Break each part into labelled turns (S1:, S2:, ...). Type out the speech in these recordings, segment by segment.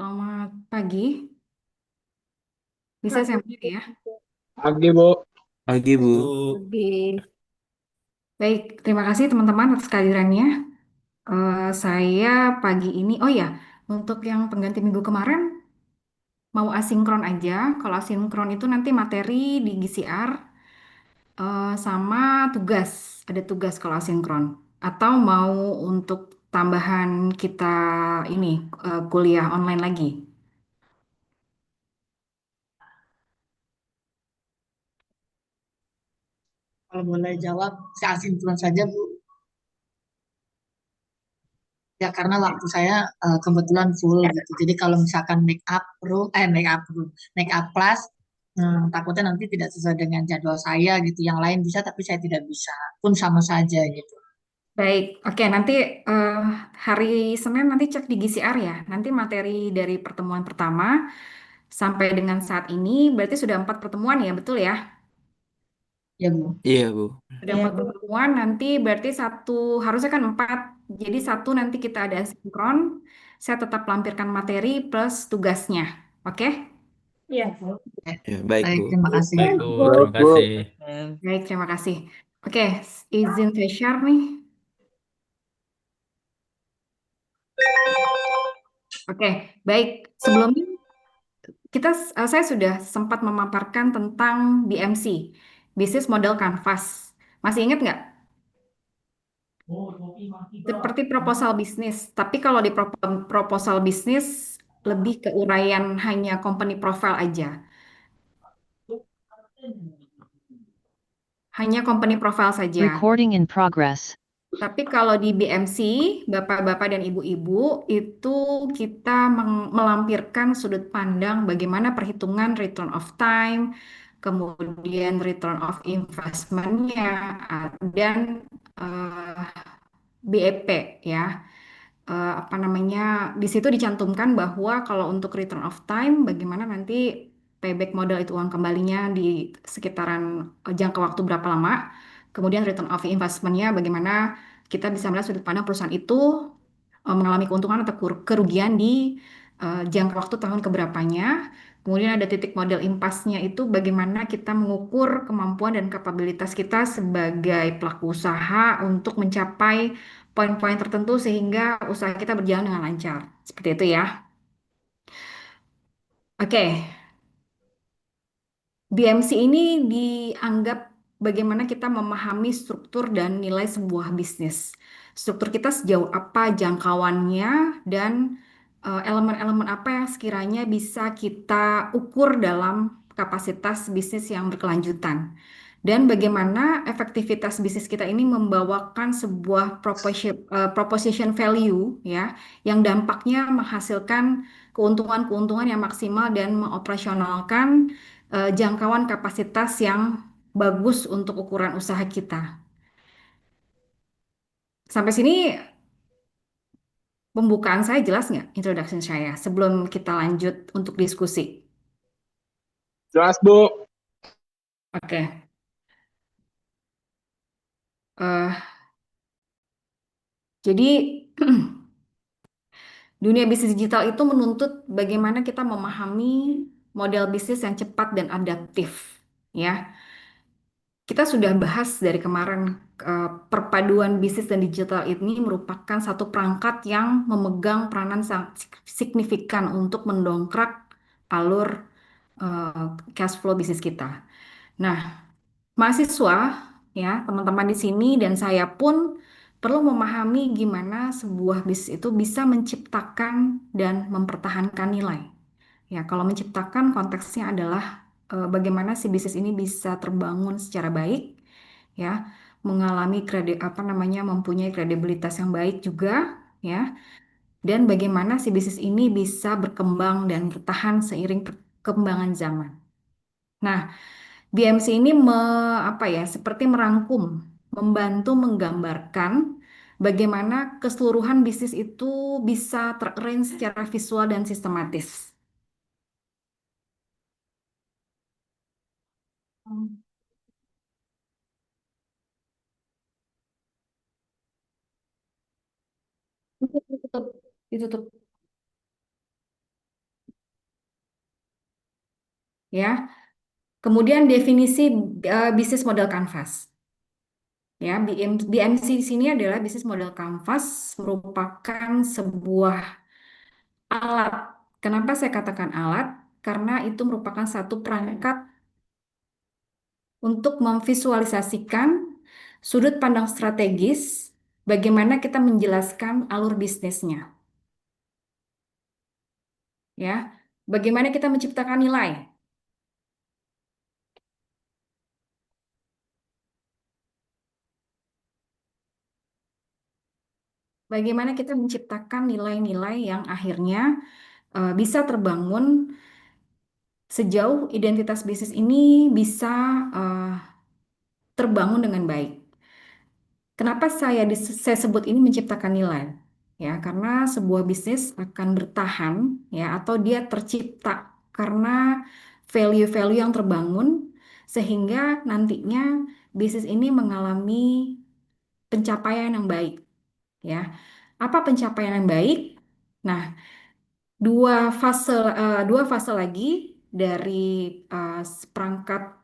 S1: Selamat pagi, bisa saya mulai ya?
S2: Pagi, Bu.
S3: Pagi, Bu.
S1: Oke. Baik, terima kasih teman-teman atas kehadirannya. Saya pagi ini, oh ya, untuk yang pengganti minggu kemarin, mau asinkron aja. Kalau asinkron itu nanti materi di GCR sama tugas, ada tugas kalau asinkron. Atau mau untuk tambahan kita ini kuliah online lagi.
S4: Kalau boleh jawab, saya asinkron saja, Bu. Ya, karena waktu saya kebetulan full gitu. Jadi kalau misalkan make up class, takutnya nanti tidak sesuai dengan jadwal saya gitu. Yang lain bisa, tapi saya tidak bisa. Pun sama saja gitu.
S1: Baik, oke nanti eh, hari Senin nanti cek di GCR ya. Nanti materi dari pertemuan pertama sampai dengan saat ini berarti sudah 4 pertemuan ya, betul ya?
S4: Ya, Bu.
S3: Iya, Bu.
S1: Sudah 4 pertemuan nanti berarti satu harusnya kan 4. Jadi satu nanti kita ada sinkron. Saya tetap lampirkan materi plus tugasnya. Oke?
S4: Eh,
S3: Ya, baik,
S4: Baik,
S3: Bu.
S4: terima kasih.
S5: Baik, Bu.
S2: Baik,
S5: Terima
S2: Bu.
S5: kasih.
S1: Baik, terima kasih. Oke, izin saya share nih. Oke, baik. Sebelumnya saya sudah sempat memaparkan tentang BMC, Business Model Canvas. Masih ingat nggak? Seperti proposal bisnis, tapi kalau di proposal bisnis lebih ke uraian hanya company profile aja. Hanya company profile saja.
S6: Recording in progress.
S1: Tapi kalau di BMC, Bapak-bapak dan Ibu-ibu, itu kita melampirkan sudut pandang bagaimana perhitungan return of time, kemudian return of investment-nya, dan eh, BEP ya. Apa namanya, di situ dicantumkan bahwa kalau untuk return of time, bagaimana nanti payback modal itu uang kembalinya di sekitaran jangka waktu berapa lama, kemudian return of investment-nya bagaimana kita bisa melihat sudut pandang perusahaan itu mengalami keuntungan atau kerugian di jangka waktu tahun keberapanya. Kemudian ada titik model impasnya itu bagaimana kita mengukur kemampuan dan kapabilitas kita sebagai pelaku usaha untuk mencapai poin-poin tertentu sehingga usaha kita berjalan dengan lancar. Seperti itu ya. Oke, BMC ini dianggap bagaimana kita memahami struktur dan nilai sebuah bisnis. Struktur kita sejauh apa jangkauannya dan elemen-elemen apa yang sekiranya bisa kita ukur dalam kapasitas bisnis yang berkelanjutan. Dan bagaimana efektivitas bisnis kita ini membawakan sebuah proposition value ya, yang dampaknya menghasilkan keuntungan-keuntungan yang maksimal dan mengoperasionalkan jangkauan kapasitas yang bagus untuk ukuran usaha kita. Sampai sini pembukaan saya jelas nggak? Introduction saya sebelum kita lanjut untuk diskusi.
S2: Jelas, Bu.
S1: Oke. Eh, jadi dunia bisnis digital itu menuntut bagaimana kita memahami model bisnis yang cepat dan adaptif. Ya, kita sudah bahas dari kemarin perpaduan bisnis dan digital ini merupakan satu perangkat yang memegang peranan sangat signifikan untuk mendongkrak alur cash flow bisnis kita. Nah, mahasiswa ya, teman-teman di sini dan saya pun perlu memahami gimana sebuah bisnis itu bisa menciptakan dan mempertahankan nilai. Ya, kalau menciptakan konteksnya adalah bagaimana si bisnis ini bisa terbangun secara baik, ya, mengalami apa namanya, mempunyai kredibilitas yang baik juga, ya, dan bagaimana si bisnis ini bisa berkembang dan bertahan seiring perkembangan zaman. Nah, BMC ini apa ya, seperti merangkum, membantu menggambarkan bagaimana keseluruhan bisnis itu bisa terarrange secara visual dan sistematis. Ditutup, ditutup. ya. Kemudian definisi bisnis model kanvas. Ya, BMC di sini adalah bisnis model kanvas merupakan sebuah alat. Kenapa saya katakan alat? Karena itu merupakan satu perangkat untuk memvisualisasikan sudut pandang strategis bagaimana kita menjelaskan alur bisnisnya, ya. Bagaimana kita menciptakan nilai, bagaimana kita menciptakan nilai-nilai yang akhirnya bisa terbangun sejauh identitas bisnis ini bisa eh, terbangun dengan baik. Kenapa saya sebut ini menciptakan nilai? Ya, karena sebuah bisnis akan bertahan ya atau dia tercipta karena value-value yang terbangun sehingga nantinya bisnis ini mengalami pencapaian yang baik ya. Apa pencapaian yang baik? Nah, dua fase lagi dari perangkat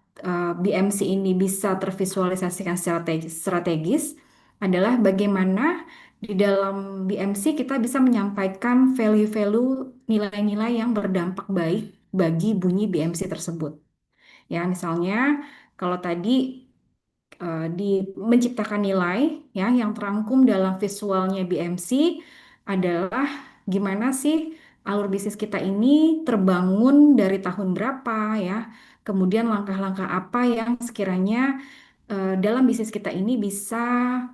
S1: BMC ini bisa tervisualisasikan secara strategis adalah bagaimana di dalam BMC kita bisa menyampaikan value-value nilai-nilai yang berdampak baik bagi bunyi BMC tersebut. Ya, misalnya kalau tadi di menciptakan nilai ya yang terangkum dalam visualnya BMC adalah gimana sih alur bisnis kita ini terbangun dari tahun berapa ya. Kemudian langkah-langkah apa yang sekiranya dalam bisnis kita ini bisa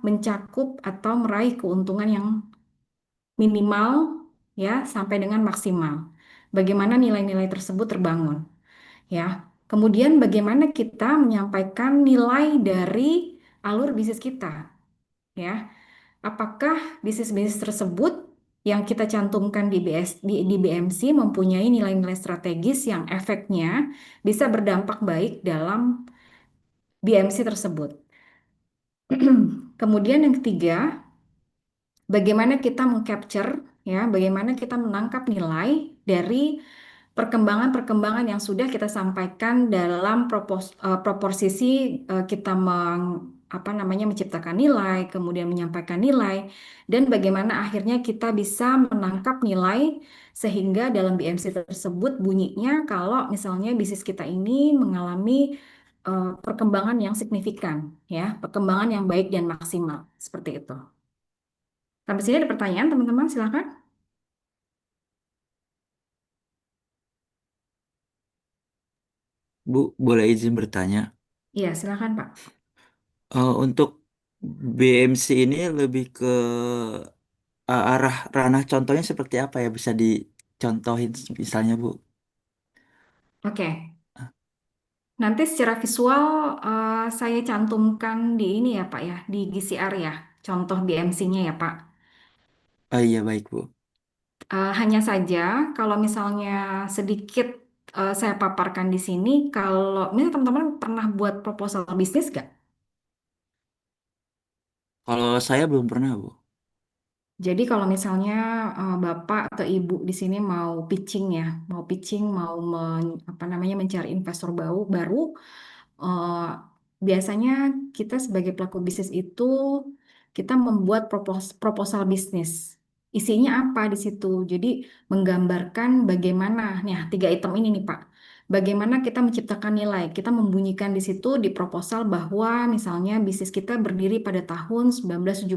S1: mencakup atau meraih keuntungan yang minimal ya sampai dengan maksimal. Bagaimana nilai-nilai tersebut terbangun ya. Kemudian bagaimana kita menyampaikan nilai dari alur bisnis kita ya. Apakah bisnis-bisnis tersebut yang kita cantumkan di BMC mempunyai nilai-nilai strategis yang efeknya bisa berdampak baik dalam BMC tersebut. Kemudian yang ketiga, bagaimana kita mengcapture ya, bagaimana kita menangkap nilai dari perkembangan-perkembangan yang sudah kita sampaikan dalam proporsi kita apa namanya menciptakan nilai, kemudian menyampaikan nilai, dan bagaimana akhirnya kita bisa menangkap nilai sehingga dalam BMC tersebut bunyinya kalau misalnya bisnis kita ini mengalami perkembangan yang signifikan, ya, perkembangan yang baik dan maksimal, seperti itu. Sampai sini ada pertanyaan, teman-teman, silakan.
S3: Bu, boleh izin bertanya?
S1: Iya, silakan, Pak.
S3: Untuk BMC ini lebih ke arah ranah contohnya seperti apa ya? Bisa dicontohin misalnya, Bu?
S1: Oke. Nanti secara visual saya cantumkan di ini ya Pak ya, di GCR ya, contoh BMC-nya ya Pak.
S3: Oh iya, baik, Bu.
S1: Hanya saja kalau misalnya sedikit saya paparkan di sini, kalau misalnya teman-teman pernah buat proposal bisnis nggak?
S3: Kalau saya belum pernah, Bu.
S1: Jadi kalau misalnya Bapak atau Ibu di sini mau pitching ya, mau pitching, mau apa namanya mencari investor baru, eh, biasanya kita sebagai pelaku bisnis itu kita membuat proposal bisnis. Isinya apa di situ? Jadi menggambarkan bagaimana, nih tiga item ini nih Pak. Bagaimana kita menciptakan nilai? Kita membunyikan di situ di proposal bahwa misalnya bisnis kita berdiri pada tahun 1970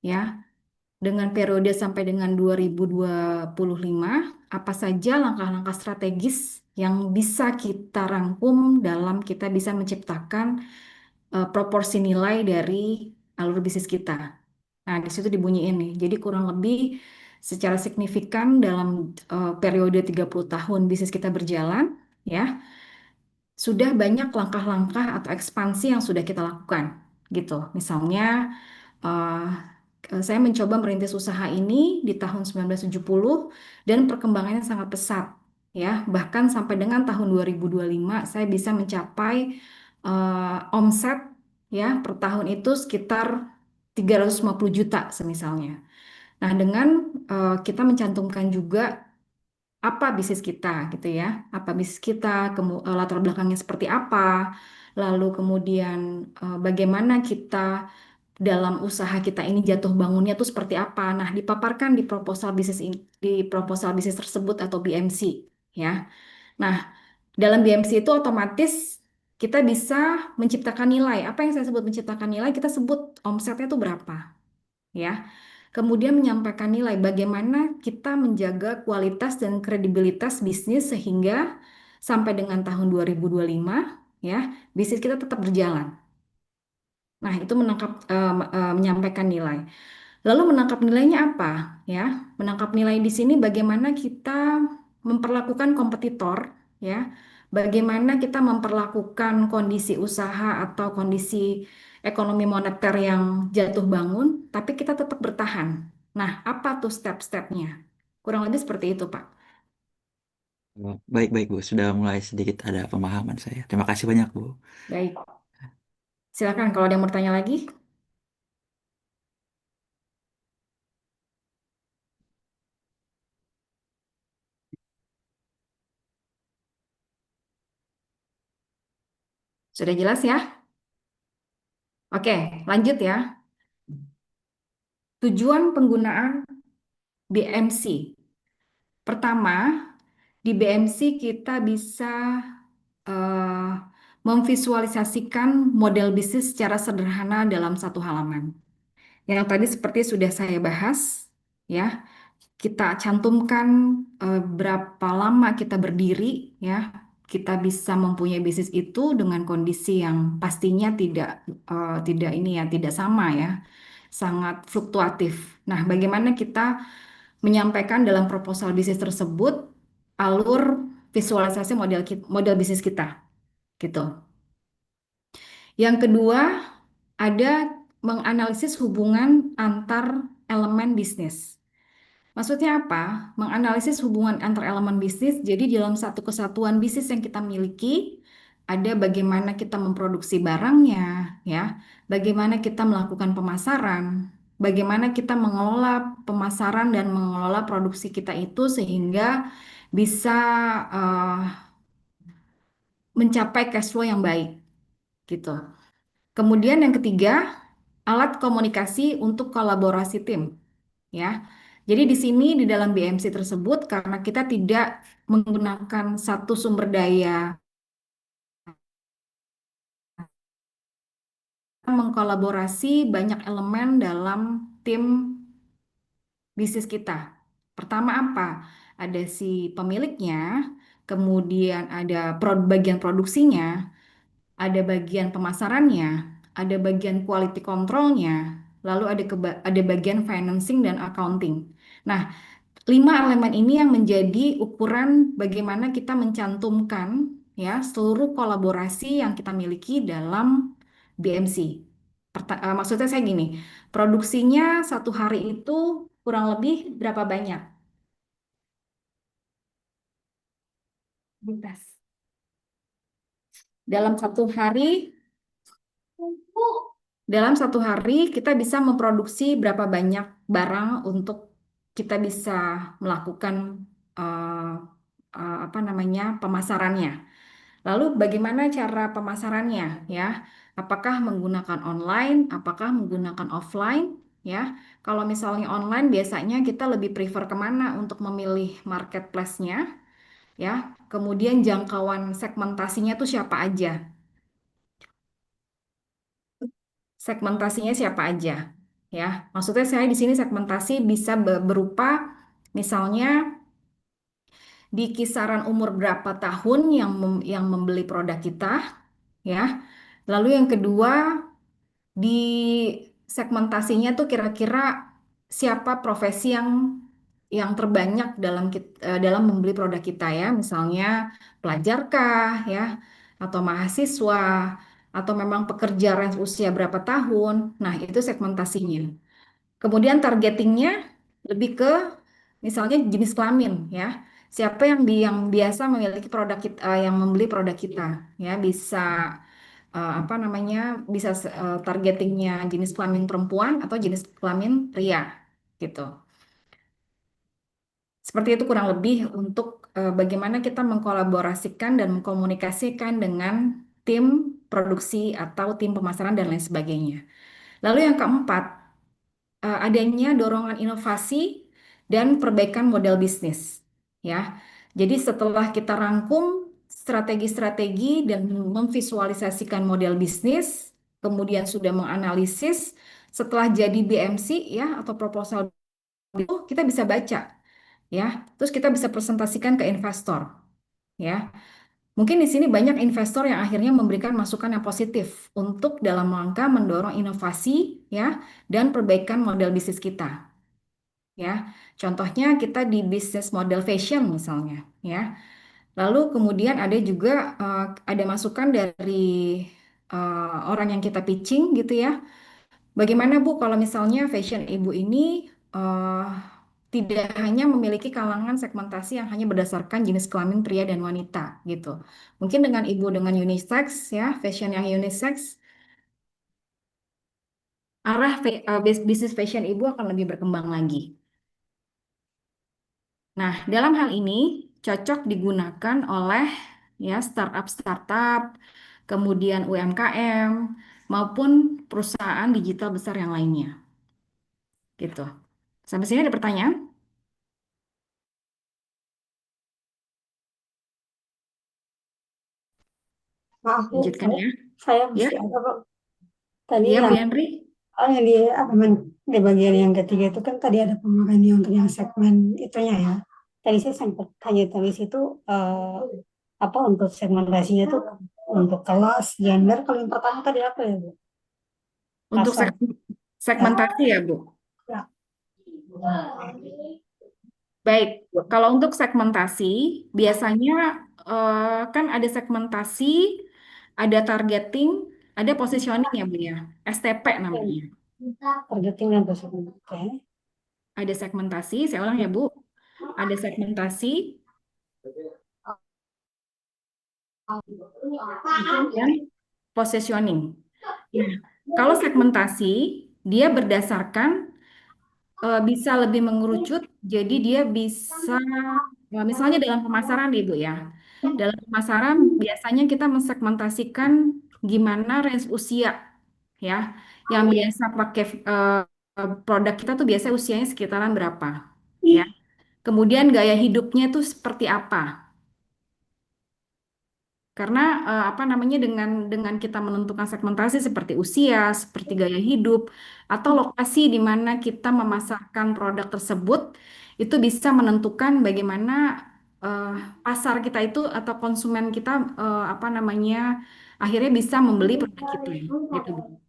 S1: ya dengan periode sampai dengan 2025, apa saja langkah-langkah strategis yang bisa kita rangkum dalam kita bisa menciptakan proporsi nilai dari alur bisnis kita. Nah, di situ dibunyiin nih. Jadi kurang lebih secara signifikan dalam periode 30 tahun bisnis kita berjalan, ya, sudah banyak langkah-langkah atau ekspansi yang sudah kita lakukan, gitu. Misalnya, eh, saya mencoba merintis usaha ini di tahun 1970 dan perkembangannya sangat pesat ya. Bahkan sampai dengan tahun 2025 saya bisa mencapai omset ya per tahun itu sekitar 350 juta semisalnya. Nah, dengan kita mencantumkan juga apa bisnis kita gitu ya, apa bisnis kita, latar belakangnya seperti apa, lalu kemudian bagaimana kita dalam usaha kita ini jatuh bangunnya tuh seperti apa. Nah, dipaparkan di proposal bisnis di proposal bisnis tersebut atau BMC ya. Nah, dalam BMC itu otomatis kita bisa menciptakan nilai. Apa yang saya sebut menciptakan nilai, kita sebut omsetnya itu berapa ya. Kemudian menyampaikan nilai bagaimana kita menjaga kualitas dan kredibilitas bisnis sehingga sampai dengan tahun 2025 ya, bisnis kita tetap berjalan. Nah, itu menyampaikan nilai. Lalu menangkap nilainya apa? Ya, menangkap nilai di sini bagaimana kita memperlakukan kompetitor, ya, bagaimana kita memperlakukan kondisi usaha atau kondisi ekonomi moneter yang jatuh bangun, tapi kita tetap bertahan. Nah, apa tuh step-stepnya? Kurang lebih seperti itu, Pak.
S3: Oh, baik-baik Bu, sudah mulai sedikit ada pemahaman saya. Terima kasih banyak Bu.
S1: Baik, silakan kalau ada yang mau bertanya lagi. Sudah jelas ya? Oke, lanjut ya. Tujuan penggunaan BMC. Pertama, di BMC kita bisa eh, memvisualisasikan model bisnis secara sederhana dalam satu halaman. Yang tadi seperti sudah saya bahas, ya, kita cantumkan berapa lama kita berdiri, ya, kita bisa mempunyai bisnis itu dengan kondisi yang pastinya tidak ini ya, tidak sama ya, sangat fluktuatif. Nah, bagaimana kita menyampaikan dalam proposal bisnis tersebut alur visualisasi model bisnis kita gitu. Yang kedua, ada menganalisis hubungan antar elemen bisnis. Maksudnya apa? Menganalisis hubungan antar elemen bisnis. Jadi dalam satu kesatuan bisnis yang kita miliki, ada bagaimana kita memproduksi barangnya, ya, bagaimana kita melakukan pemasaran, bagaimana kita mengelola pemasaran dan mengelola produksi kita itu sehingga bisa eh, mencapai cash flow yang baik, gitu. Kemudian yang ketiga, alat komunikasi untuk kolaborasi tim, ya. Jadi di sini di dalam BMC tersebut karena kita tidak menggunakan satu sumber daya, mengkolaborasi banyak elemen dalam tim bisnis kita. Pertama apa? Ada si pemiliknya, kemudian ada bagian produksinya, ada bagian pemasarannya, ada bagian quality controlnya, lalu ada bagian financing dan accounting. Nah, lima elemen ini yang menjadi ukuran bagaimana kita mencantumkan ya seluruh kolaborasi yang kita miliki dalam BMC. Maksudnya saya gini, produksinya satu hari itu kurang lebih berapa banyak? Lintas. Dalam satu hari Dalam satu hari kita bisa memproduksi berapa banyak barang untuk kita bisa melakukan eh, apa namanya pemasarannya. Lalu bagaimana cara pemasarannya ya? Apakah menggunakan online, apakah menggunakan offline ya? Kalau misalnya online biasanya kita lebih prefer kemana untuk memilih marketplace-nya ya? Kemudian jangkauan segmentasinya tuh siapa aja? Segmentasinya siapa aja ya. Maksudnya saya di sini segmentasi bisa berupa misalnya di kisaran umur berapa tahun yang membeli produk kita ya. Lalu yang kedua di segmentasinya tuh kira-kira siapa profesi yang terbanyak dalam membeli produk kita ya. Misalnya pelajarkah ya atau mahasiswa atau memang pekerja range usia berapa tahun. Nah, itu segmentasinya. Kemudian targetingnya lebih ke misalnya jenis kelamin ya. Siapa yang biasa memiliki produk kita, yang membeli produk kita ya bisa apa namanya bisa targetingnya jenis kelamin perempuan atau jenis kelamin pria gitu. Seperti itu kurang lebih untuk bagaimana kita mengkolaborasikan dan mengkomunikasikan dengan tim produksi atau tim pemasaran dan lain sebagainya. Lalu yang keempat, adanya dorongan inovasi dan perbaikan model bisnis. Ya, jadi setelah kita rangkum strategi-strategi dan memvisualisasikan model bisnis, kemudian sudah menganalisis, setelah jadi BMC ya atau proposal itu kita bisa baca ya, terus kita bisa presentasikan ke investor ya. Mungkin di sini banyak investor yang akhirnya memberikan masukan yang positif untuk dalam rangka mendorong inovasi ya dan perbaikan model bisnis kita ya. Contohnya kita di bisnis model fashion misalnya ya. Lalu kemudian ada juga ada masukan dari orang yang kita pitching gitu ya. Bagaimana Bu kalau misalnya fashion Ibu ini eh, tidak hanya memiliki kalangan segmentasi yang hanya berdasarkan jenis kelamin pria dan wanita gitu. Mungkin dengan Ibu dengan unisex ya, fashion yang unisex, arah bisnis fashion Ibu akan lebih berkembang lagi. Nah, dalam hal ini cocok digunakan oleh ya startup-startup, kemudian UMKM maupun perusahaan digital besar yang lainnya. Gitu. Sampai sini ada pertanyaan?
S5: Maaf Bu,
S1: Lanjutkan ya.
S5: saya
S1: Ya,
S5: mesti apa Pak? Tadi
S1: iya Bu
S5: yang
S1: Yandri.
S5: yang di apa di bagian yang ketiga itu kan tadi ada pemagannya untuk yang segmen itunya ya. Tadi saya sempat tanya dari situ apa untuk segmentasinya itu untuk kelas, gender. Kalau yang pertama tadi apa ya Bu?
S1: Untuk
S5: Pasar. Ya,
S1: segmentasi ya Bu.
S5: ya.
S1: Baik, kalau untuk segmentasi, biasanya kan ada segmentasi, ada targeting, ada positioning ya Bu ya. STP namanya.
S5: Targeting dan positioning. Oke.
S1: Ada segmentasi, saya ulang ya Bu. Ada segmentasi dan positioning. Nah, kalau segmentasi, dia berdasarkan bisa lebih mengerucut, jadi dia bisa, misalnya dalam pemasaran nih Bu ya. Dalam pemasaran biasanya kita mensegmentasikan gimana range usia ya, yang biasa pakai produk kita tuh biasanya usianya sekitaran berapa ya. Kemudian gaya hidupnya tuh seperti apa. Karena apa namanya dengan kita menentukan segmentasi seperti usia, seperti gaya hidup, atau lokasi di mana kita memasarkan produk tersebut, itu bisa menentukan bagaimana eh, pasar kita itu atau konsumen kita apa namanya akhirnya bisa membeli produk kita, gitu Bu.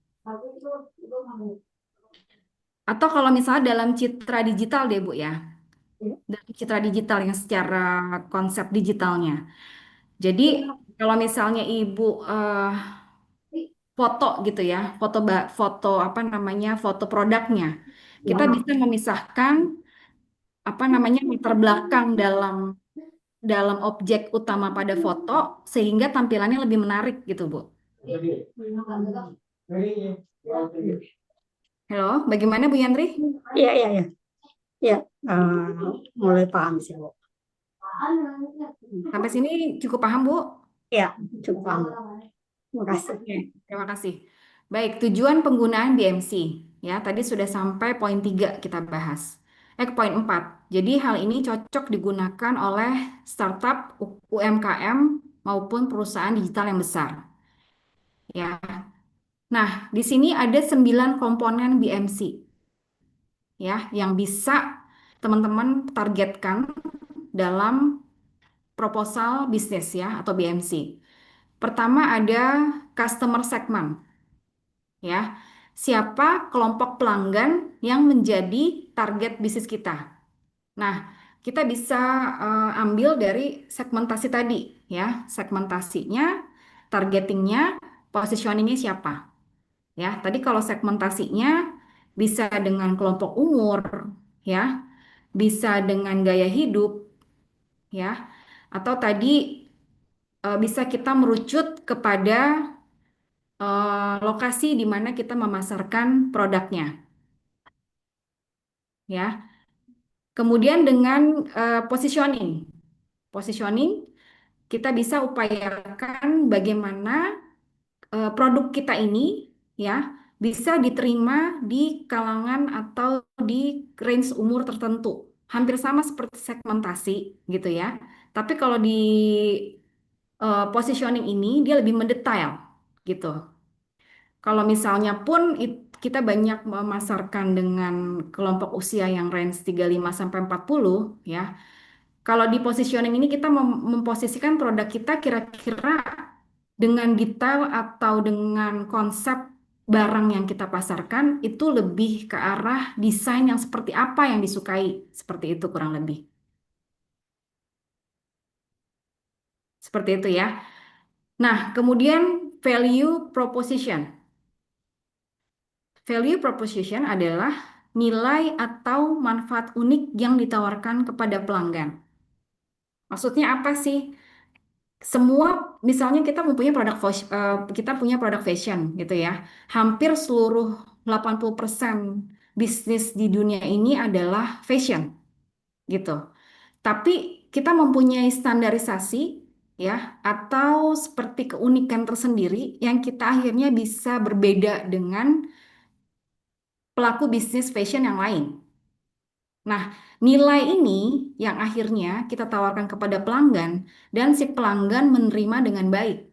S1: Atau kalau misalnya dalam citra digital deh Bu ya, dalam citra digital yang secara konsep digitalnya. Jadi kalau misalnya Ibu foto gitu ya, foto apa namanya, foto produknya. Kita bisa memisahkan apa namanya latar belakang dalam objek utama pada foto sehingga tampilannya lebih menarik gitu, Bu. Halo, bagaimana Bu Yandri?
S5: Iya, iya, iya. Iya, mulai paham sih Bu.
S1: Sampai sini cukup paham, Bu?
S5: Iya, cukup paham. Terima kasih.
S1: Oke, terima kasih. Baik, tujuan penggunaan BMC. Ya, tadi sudah sampai poin 3 kita bahas. Ke poin 4. Jadi hal ini cocok digunakan oleh startup, UMKM, maupun perusahaan digital yang besar. Ya. Nah, di sini ada 9 komponen BMC ya yang bisa teman-teman targetkan dalam proposal bisnis ya atau BMC. Pertama ada customer segment ya. Siapa kelompok pelanggan yang menjadi target bisnis kita? Nah, kita bisa ambil dari segmentasi tadi ya. Segmentasinya, targetingnya, positioningnya siapa? Ya, tadi kalau segmentasinya bisa dengan kelompok umur ya, bisa dengan gaya hidup ya, atau tadi bisa kita merucut kepada lokasi di mana kita memasarkan produknya, ya. Kemudian dengan positioning. Positioning, kita bisa upayakan bagaimana produk kita ini ya bisa diterima di kalangan atau di range umur tertentu. Hampir sama seperti segmentasi gitu ya. Tapi kalau di positioning ini dia lebih mendetail gitu. Kalau misalnya pun kita banyak memasarkan dengan kelompok usia yang range 35 sampai 40 ya. Kalau di positioning ini kita memposisikan produk kita kira-kira dengan detail atau dengan konsep barang yang kita pasarkan itu lebih ke arah desain yang seperti apa yang disukai. Seperti itu kurang lebih. Seperti itu ya. Nah, kemudian value proposition. Value proposition adalah nilai atau manfaat unik yang ditawarkan kepada pelanggan. Maksudnya apa sih? Semua, misalnya kita mempunyai kita punya produk fashion gitu ya. Hampir seluruh 80% bisnis di dunia ini adalah fashion gitu. Tapi kita mempunyai standarisasi ya atau seperti keunikan tersendiri yang kita akhirnya bisa berbeda dengan pelaku bisnis fashion yang lain. Nah, nilai ini yang akhirnya kita tawarkan kepada pelanggan dan si pelanggan menerima dengan baik.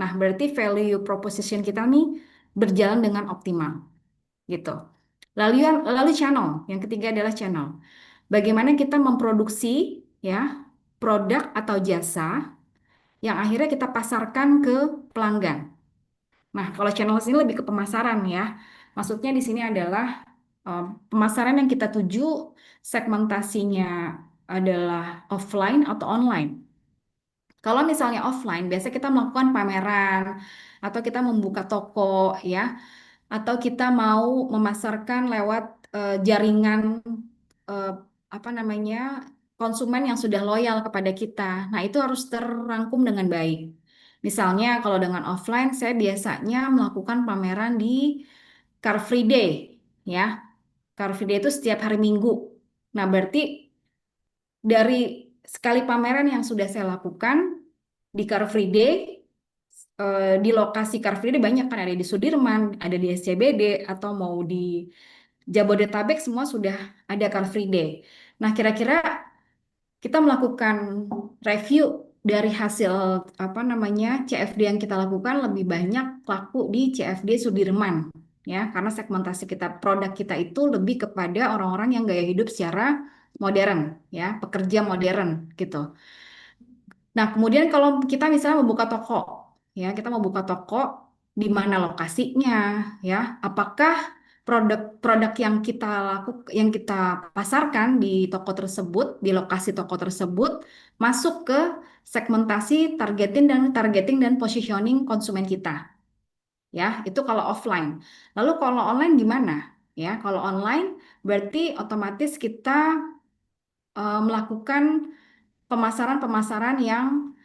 S1: Nah, berarti value proposition kita nih berjalan dengan optimal gitu. Lalu channel, yang ketiga adalah channel. Bagaimana kita memproduksi ya produk atau jasa yang akhirnya kita pasarkan ke pelanggan. Nah, kalau channel ini lebih ke pemasaran ya. Maksudnya di sini adalah pemasaran yang kita tuju segmentasinya adalah offline atau online. Kalau misalnya offline, biasanya kita melakukan pameran atau kita membuka toko ya, atau kita mau memasarkan lewat jaringan eh, apa namanya konsumen yang sudah loyal kepada kita. Nah, itu harus terangkum dengan baik. Misalnya kalau dengan offline, saya biasanya melakukan pameran di Car Free Day ya. Car Free Day itu setiap hari Minggu. Nah, berarti dari sekali pameran yang sudah saya lakukan di Car Free Day, di lokasi Car Free Day banyak kan, ada di Sudirman, ada di SCBD, atau mau di Jabodetabek semua sudah ada Car Free Day. Nah, kira-kira kita melakukan review dari hasil apa namanya CFD yang kita lakukan lebih banyak laku di CFD Sudirman ya, karena segmentasi kita produk kita itu lebih kepada orang-orang yang gaya hidup secara modern ya, pekerja modern gitu. Nah, kemudian kalau kita misalnya membuka toko, ya, kita mau buka toko di mana lokasinya, ya, apakah produk-produk yang kita yang kita pasarkan di toko tersebut, di lokasi toko tersebut, masuk ke segmentasi targeting dan positioning konsumen kita, ya, itu kalau offline. Lalu kalau online gimana? Ya, kalau online berarti otomatis kita melakukan pemasaran-pemasaran yang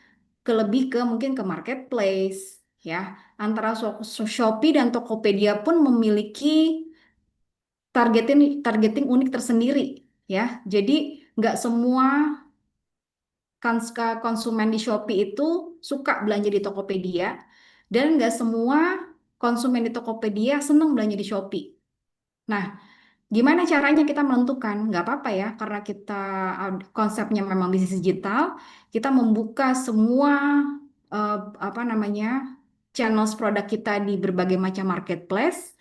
S1: lebih ke mungkin ke marketplace ya. Antara Shopee dan Tokopedia pun memiliki targeting unik tersendiri ya. Jadi nggak semua konsumen di Shopee itu suka belanja di Tokopedia dan nggak semua konsumen di Tokopedia senang belanja di Shopee. Nah, gimana caranya kita menentukan? Nggak apa-apa ya, karena kita konsepnya memang bisnis digital, kita membuka semua eh, apa namanya channels produk kita di berbagai macam marketplace.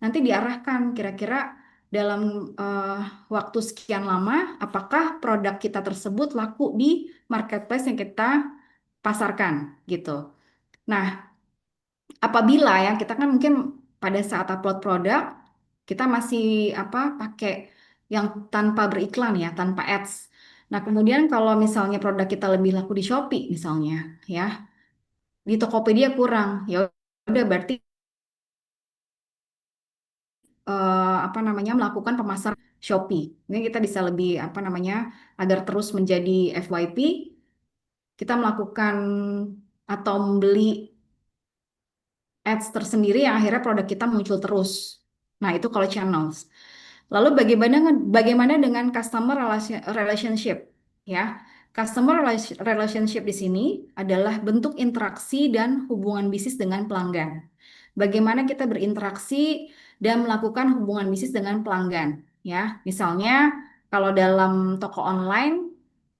S1: Nanti diarahkan kira-kira dalam eh, waktu sekian lama, apakah produk kita tersebut laku di marketplace yang kita pasarkan gitu. Nah, apabila ya kita kan mungkin pada saat upload produk kita masih apa pakai yang tanpa beriklan ya, tanpa ads. Nah, kemudian kalau misalnya produk kita lebih laku di Shopee misalnya ya, di Tokopedia kurang. Ya udah berarti apa namanya melakukan pemasaran Shopee. Ini kita bisa lebih apa namanya agar terus menjadi FYP, kita melakukan atau membeli ads tersendiri yang akhirnya produk kita muncul terus. Nah, itu kalau channels. Lalu bagaimana dengan customer relationship? Ya, customer relationship di sini adalah bentuk interaksi dan hubungan bisnis dengan pelanggan. Bagaimana kita berinteraksi dan melakukan hubungan bisnis dengan pelanggan? Ya, misalnya kalau dalam toko online,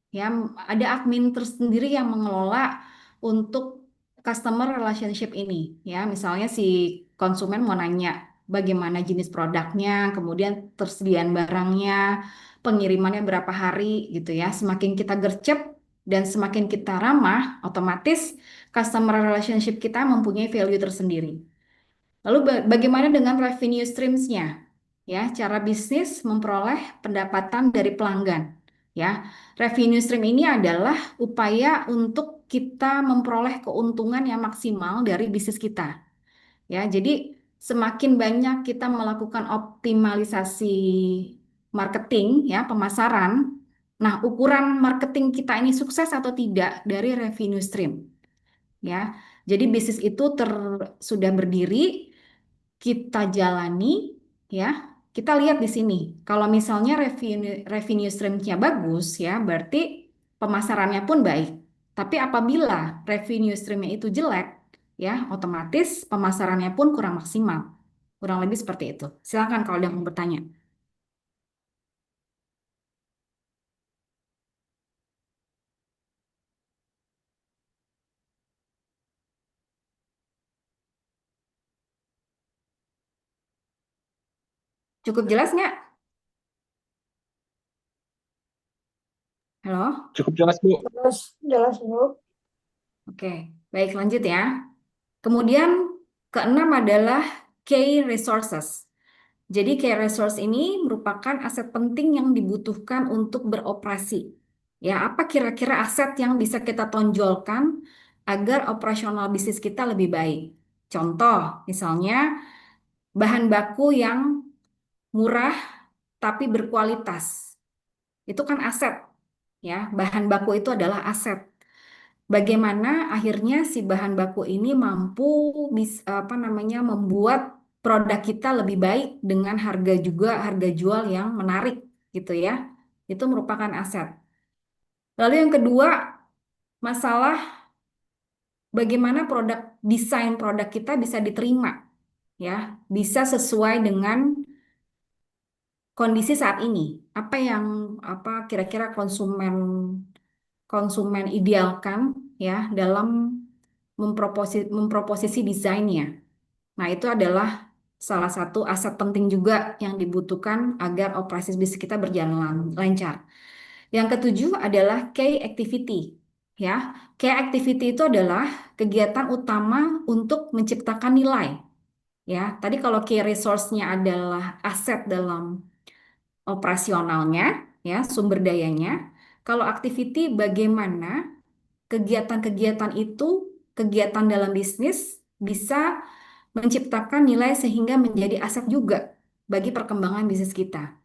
S1: ya ada admin tersendiri yang mengelola untuk customer relationship ini. Ya, misalnya si konsumen mau nanya bagaimana jenis produknya, kemudian tersediaan barangnya, pengirimannya berapa hari gitu ya. Semakin kita gercep dan semakin kita ramah, otomatis customer relationship kita mempunyai value tersendiri. Lalu bagaimana dengan revenue streams-nya? Ya, cara bisnis memperoleh pendapatan dari pelanggan. Ya, revenue stream ini adalah upaya untuk kita memperoleh keuntungan yang maksimal dari bisnis kita. Ya, jadi semakin banyak kita melakukan optimalisasi marketing, ya, pemasaran. Nah, ukuran marketing kita ini sukses atau tidak dari revenue stream, ya. Jadi bisnis itu sudah berdiri, kita jalani, ya. Kita lihat di sini. Kalau misalnya revenue stream-nya bagus, ya, berarti pemasarannya pun baik. Tapi apabila revenue stream-nya itu jelek, ya, otomatis pemasarannya pun kurang maksimal. Kurang lebih seperti itu. Silakan kalau ada yang mau bertanya. Cukup jelas nggak? Halo?
S2: Cukup jelas, Bu.
S5: Terus jelas Bu.
S1: Oke, baik lanjut ya. Kemudian keenam adalah key resources. Jadi key resource ini merupakan aset penting yang dibutuhkan untuk beroperasi. Ya, apa kira-kira aset yang bisa kita tonjolkan agar operasional bisnis kita lebih baik? Contoh, misalnya bahan baku yang murah tapi berkualitas. Itu kan aset, ya. Bahan baku itu adalah aset. Bagaimana akhirnya si bahan baku ini mampu apa namanya membuat produk kita lebih baik dengan harga juga harga jual yang menarik gitu ya. Itu merupakan aset. Lalu yang kedua, masalah bagaimana desain produk kita bisa diterima ya, bisa sesuai dengan kondisi saat ini. Apa kira-kira konsumen konsumen idealkan ya dalam memproposisi desainnya. Nah, itu adalah salah satu aset penting juga yang dibutuhkan agar operasi bisnis kita berjalan lancar. Yang ketujuh adalah key activity. Ya, key activity itu adalah kegiatan utama untuk menciptakan nilai. Ya, tadi kalau key resource-nya adalah aset dalam operasionalnya, ya, sumber dayanya. Kalau activity bagaimana kegiatan-kegiatan itu, kegiatan dalam bisnis bisa menciptakan nilai sehingga menjadi aset juga bagi perkembangan bisnis kita.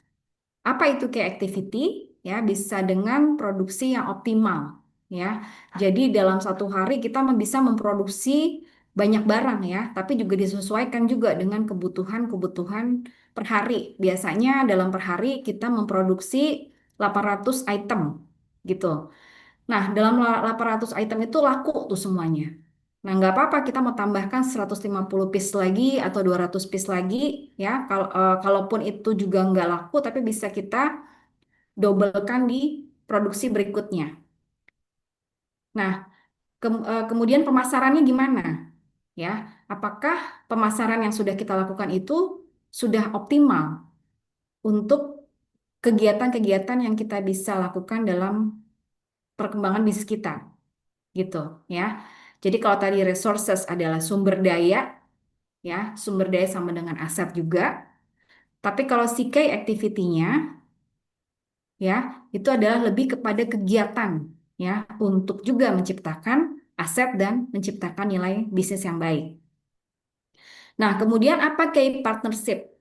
S1: Apa itu key activity? Ya, bisa dengan produksi yang optimal. Ya, jadi dalam satu hari kita bisa memproduksi banyak barang ya, tapi juga disesuaikan juga dengan kebutuhan-kebutuhan per hari. Biasanya dalam per hari kita memproduksi 800 item gitu. Nah, dalam 800 item itu laku tuh semuanya. Nah, nggak apa-apa kita mau tambahkan 150 piece lagi atau 200 piece lagi ya. Kalaupun itu juga nggak laku, tapi bisa kita dobelkan di produksi berikutnya. Nah, kemudian pemasarannya gimana? Ya, apakah pemasaran yang sudah kita lakukan itu sudah optimal untuk kegiatan-kegiatan yang kita bisa lakukan dalam perkembangan bisnis kita, gitu ya. Jadi kalau tadi resources adalah sumber daya, ya, sumber daya sama dengan aset juga. Tapi kalau si key activity-nya, ya, itu adalah lebih kepada kegiatan, ya, untuk juga menciptakan aset dan menciptakan nilai bisnis yang baik. Nah, kemudian apa key partnership?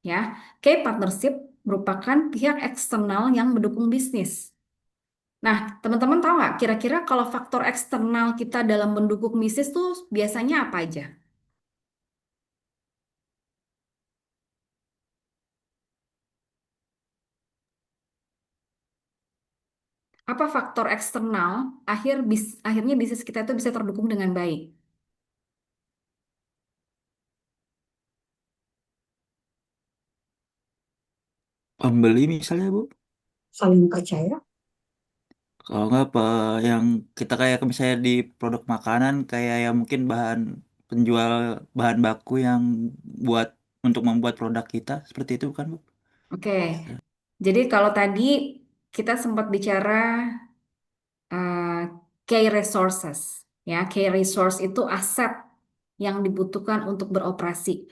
S1: Ya, key partnership merupakan pihak eksternal yang mendukung bisnis. Nah, teman-teman tahu nggak kira-kira kalau faktor eksternal kita dalam mendukung bisnis tuh biasanya apa aja? apa faktor eksternal akhirnya bisnis kita itu bisa terdukung dengan baik?
S3: Pembeli misalnya Bu.
S5: Saling percaya.
S3: Kalau nggak apa yang kita kayak misalnya di produk makanan kayak yang mungkin penjual bahan baku yang buat untuk membuat produk kita seperti itu bukan Bu?
S1: Oke, jadi kalau tadi kita sempat bicara eh, key resources, ya, key resource itu aset yang dibutuhkan untuk beroperasi.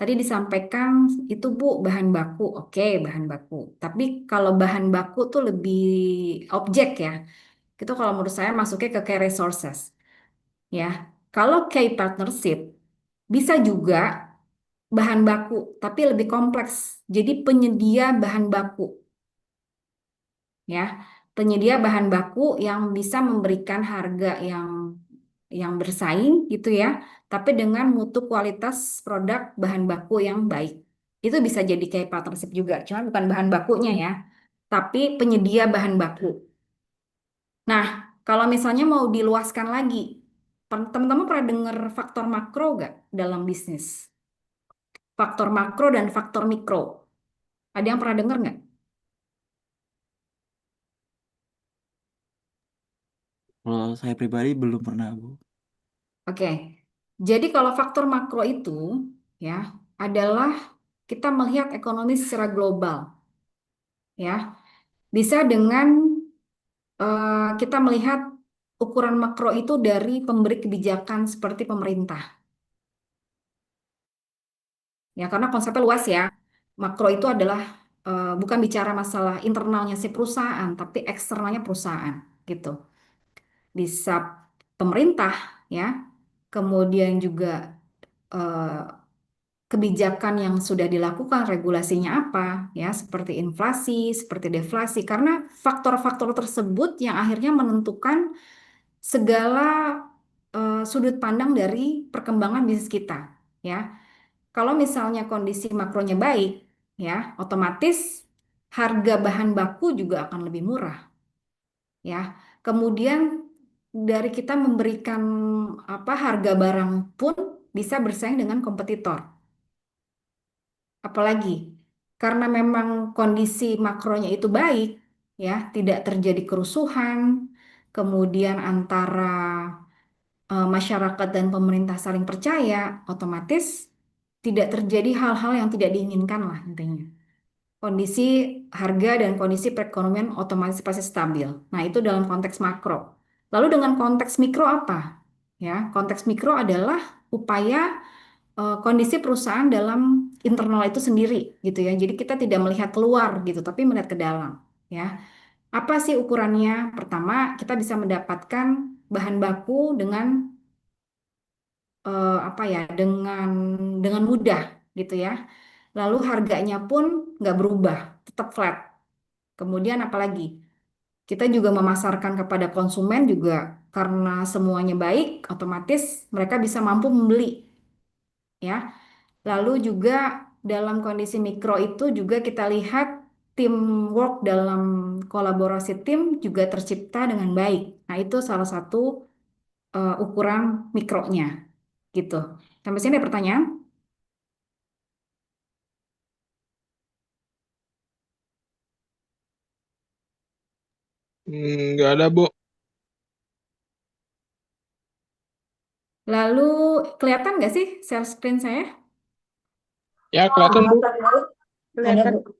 S1: Tadi disampaikan itu Bu bahan baku, oke bahan baku. Tapi kalau bahan baku tuh lebih objek ya. Itu kalau menurut saya masuknya ke key resources, ya. Kalau key partnership bisa juga bahan baku, tapi lebih kompleks. Jadi penyedia bahan baku, ya. Penyedia bahan baku yang bisa memberikan harga yang bersaing gitu ya, tapi dengan mutu kualitas produk bahan baku yang baik. Itu bisa jadi kayak partnership juga, cuma bukan bahan bakunya ya, tapi penyedia bahan baku. Nah, kalau misalnya mau diluaskan lagi, teman-teman pernah dengar faktor makro nggak dalam bisnis? Faktor makro dan faktor mikro. Ada yang pernah dengar nggak?
S3: Kalau saya pribadi belum pernah Bu.
S1: Oke, jadi kalau faktor makro itu ya adalah kita melihat ekonomi secara global, ya. Bisa dengan kita melihat ukuran makro itu dari pemberi kebijakan seperti pemerintah, ya. Karena konsepnya luas ya. Makro itu adalah bukan bicara masalah internalnya si perusahaan, tapi eksternalnya perusahaan, gitu. Bisa pemerintah, ya. Kemudian juga eh, kebijakan yang sudah dilakukan, regulasinya apa, ya, seperti inflasi, seperti deflasi, karena faktor-faktor tersebut yang akhirnya menentukan segala sudut pandang dari perkembangan bisnis kita, ya. Kalau misalnya kondisi makronya baik, ya, otomatis harga bahan baku juga akan lebih murah, ya. Kemudian dari kita memberikan apa harga barang pun bisa bersaing dengan kompetitor. Apalagi karena memang kondisi makronya itu baik, ya, tidak terjadi kerusuhan, kemudian antara masyarakat dan pemerintah saling percaya, otomatis tidak terjadi hal-hal yang tidak diinginkan lah intinya. Kondisi harga dan kondisi perekonomian otomatis pasti stabil. Nah, itu dalam konteks makro. Lalu dengan konteks mikro apa? Ya, konteks mikro adalah upaya kondisi perusahaan dalam internal itu sendiri gitu ya. Jadi kita tidak melihat keluar gitu, tapi melihat ke dalam ya. Apa sih ukurannya? Pertama, kita bisa mendapatkan bahan baku dengan apa ya? Dengan mudah gitu ya. Lalu harganya pun nggak berubah, tetap flat. Kemudian apalagi? Kita juga memasarkan kepada konsumen juga karena semuanya baik, otomatis mereka bisa mampu membeli ya. Lalu juga dalam kondisi mikro itu juga kita lihat teamwork dalam kolaborasi tim juga tercipta dengan baik. Nah, itu salah satu ukuran mikronya gitu. Sampai sini ada pertanyaan?
S2: Nggak ada, Bu.
S1: Lalu kelihatan nggak sih share screen saya?
S2: Ya, kelihatan, Bu.
S5: Ada Bu.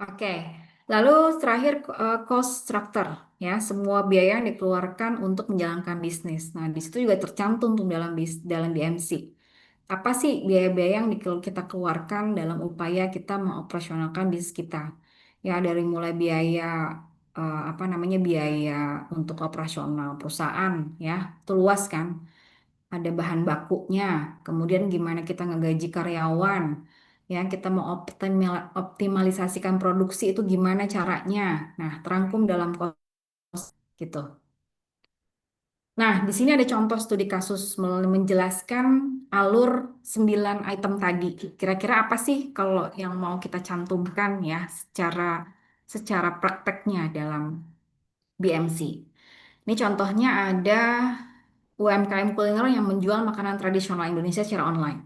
S1: Oke, lalu terakhir cost structure ya, semua biaya yang dikeluarkan untuk menjalankan bisnis. Nah, di situ juga tercantum tuh dalam BMC. Apa sih biaya-biaya yang kita keluarkan dalam upaya kita mengoperasionalkan bisnis kita? Ya, dari mulai biaya apa namanya biaya untuk operasional perusahaan ya, itu luas kan. Ada bahan bakunya, kemudian gimana kita ngegaji karyawan, ya kita mau optimalisasikan produksi itu gimana caranya. Nah, terangkum dalam gitu. Nah, di sini ada contoh studi kasus menjelaskan alur 9 item tadi. Kira-kira apa sih kalau yang mau kita cantumkan ya secara secara prakteknya dalam BMC. Ini contohnya ada UMKM kuliner yang menjual makanan tradisional Indonesia secara online,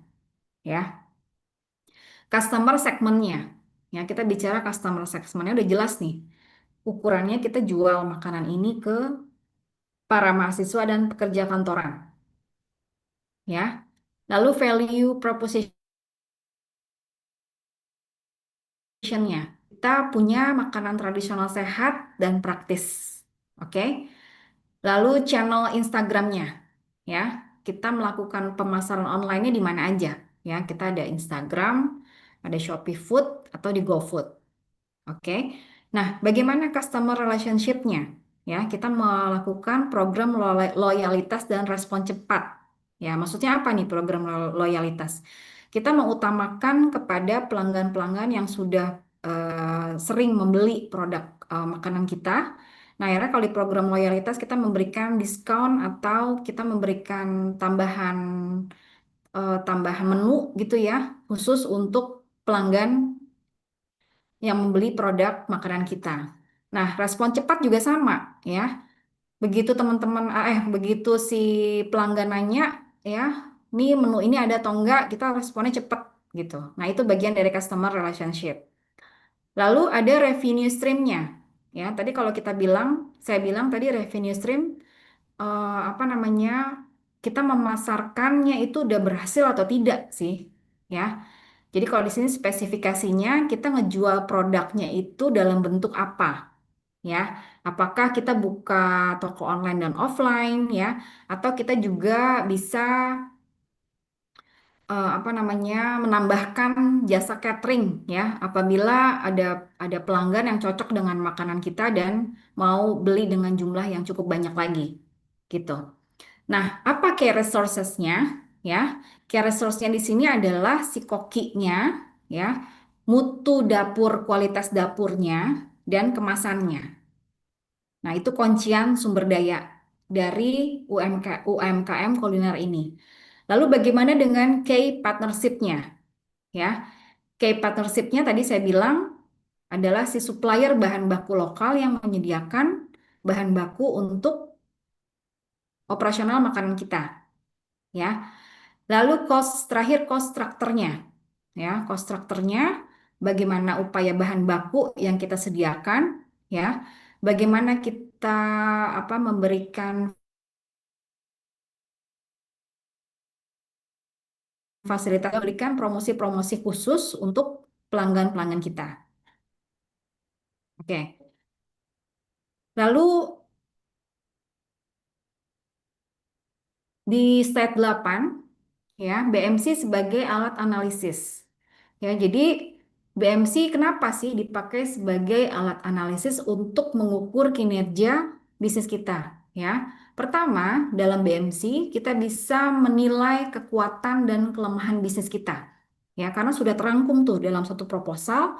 S1: ya. Customer segmentnya, ya kita bicara customer segmentnya udah jelas nih. Ukurannya kita jual makanan ini ke para mahasiswa dan pekerja kantoran, ya. Lalu value propositionnya, kita punya makanan tradisional sehat dan praktis, oke. Lalu channel Instagramnya, ya kita melakukan pemasaran online-nya di mana aja, ya kita ada Instagram, ada Shopee Food atau di GoFood. Oke. Nah, bagaimana customer relationship-nya? Ya, kita melakukan program loyalitas dan respon cepat. Ya, maksudnya apa nih program loyalitas? Kita mengutamakan kepada pelanggan-pelanggan yang sudah sering membeli produk makanan kita. Nah, akhirnya kalau di program loyalitas kita memberikan diskon atau kita memberikan tambahan menu gitu ya, khusus untuk pelanggan yang membeli produk makanan kita. Nah, respon cepat juga sama ya. Begitu teman-teman begitu si pelanggan nanya ya, nih menu ini ada atau enggak, kita responnya cepat gitu. Nah, itu bagian dari customer relationship. Lalu ada revenue stream-nya. Ya, tadi kalau saya bilang tadi revenue stream apa namanya? Kita memasarkannya itu udah berhasil atau tidak sih, ya. Jadi kalau di sini spesifikasinya kita ngejual produknya itu dalam bentuk apa, ya? Apakah kita buka toko online dan offline, ya? Atau kita juga bisa apa namanya menambahkan jasa catering, ya? Apabila ada pelanggan yang cocok dengan makanan kita dan mau beli dengan jumlah yang cukup banyak lagi, gitu. Nah, apa key resources-nya? Ya, key resource-nya di sini adalah si kokinya, ya, mutu dapur, kualitas dapurnya, dan kemasannya. Nah, itu kuncian sumber daya dari UMKM kuliner ini. Lalu bagaimana dengan key partnership-nya? Ya, key partnership-nya tadi saya bilang adalah si supplier bahan baku lokal yang menyediakan bahan baku untuk operasional makanan kita, ya. Lalu terakhir cost structure-nya. Ya, cost structure-nya bagaimana upaya bahan baku yang kita sediakan, ya. Bagaimana kita memberikan fasilitas, memberikan promosi-promosi khusus untuk pelanggan-pelanggan kita. Oke. Lalu di slide 8 ya, BMC sebagai alat analisis. Ya, jadi BMC kenapa sih dipakai sebagai alat analisis untuk mengukur kinerja bisnis kita? Ya, pertama dalam BMC kita bisa menilai kekuatan dan kelemahan bisnis kita. Ya, karena sudah terangkum tuh dalam satu proposal,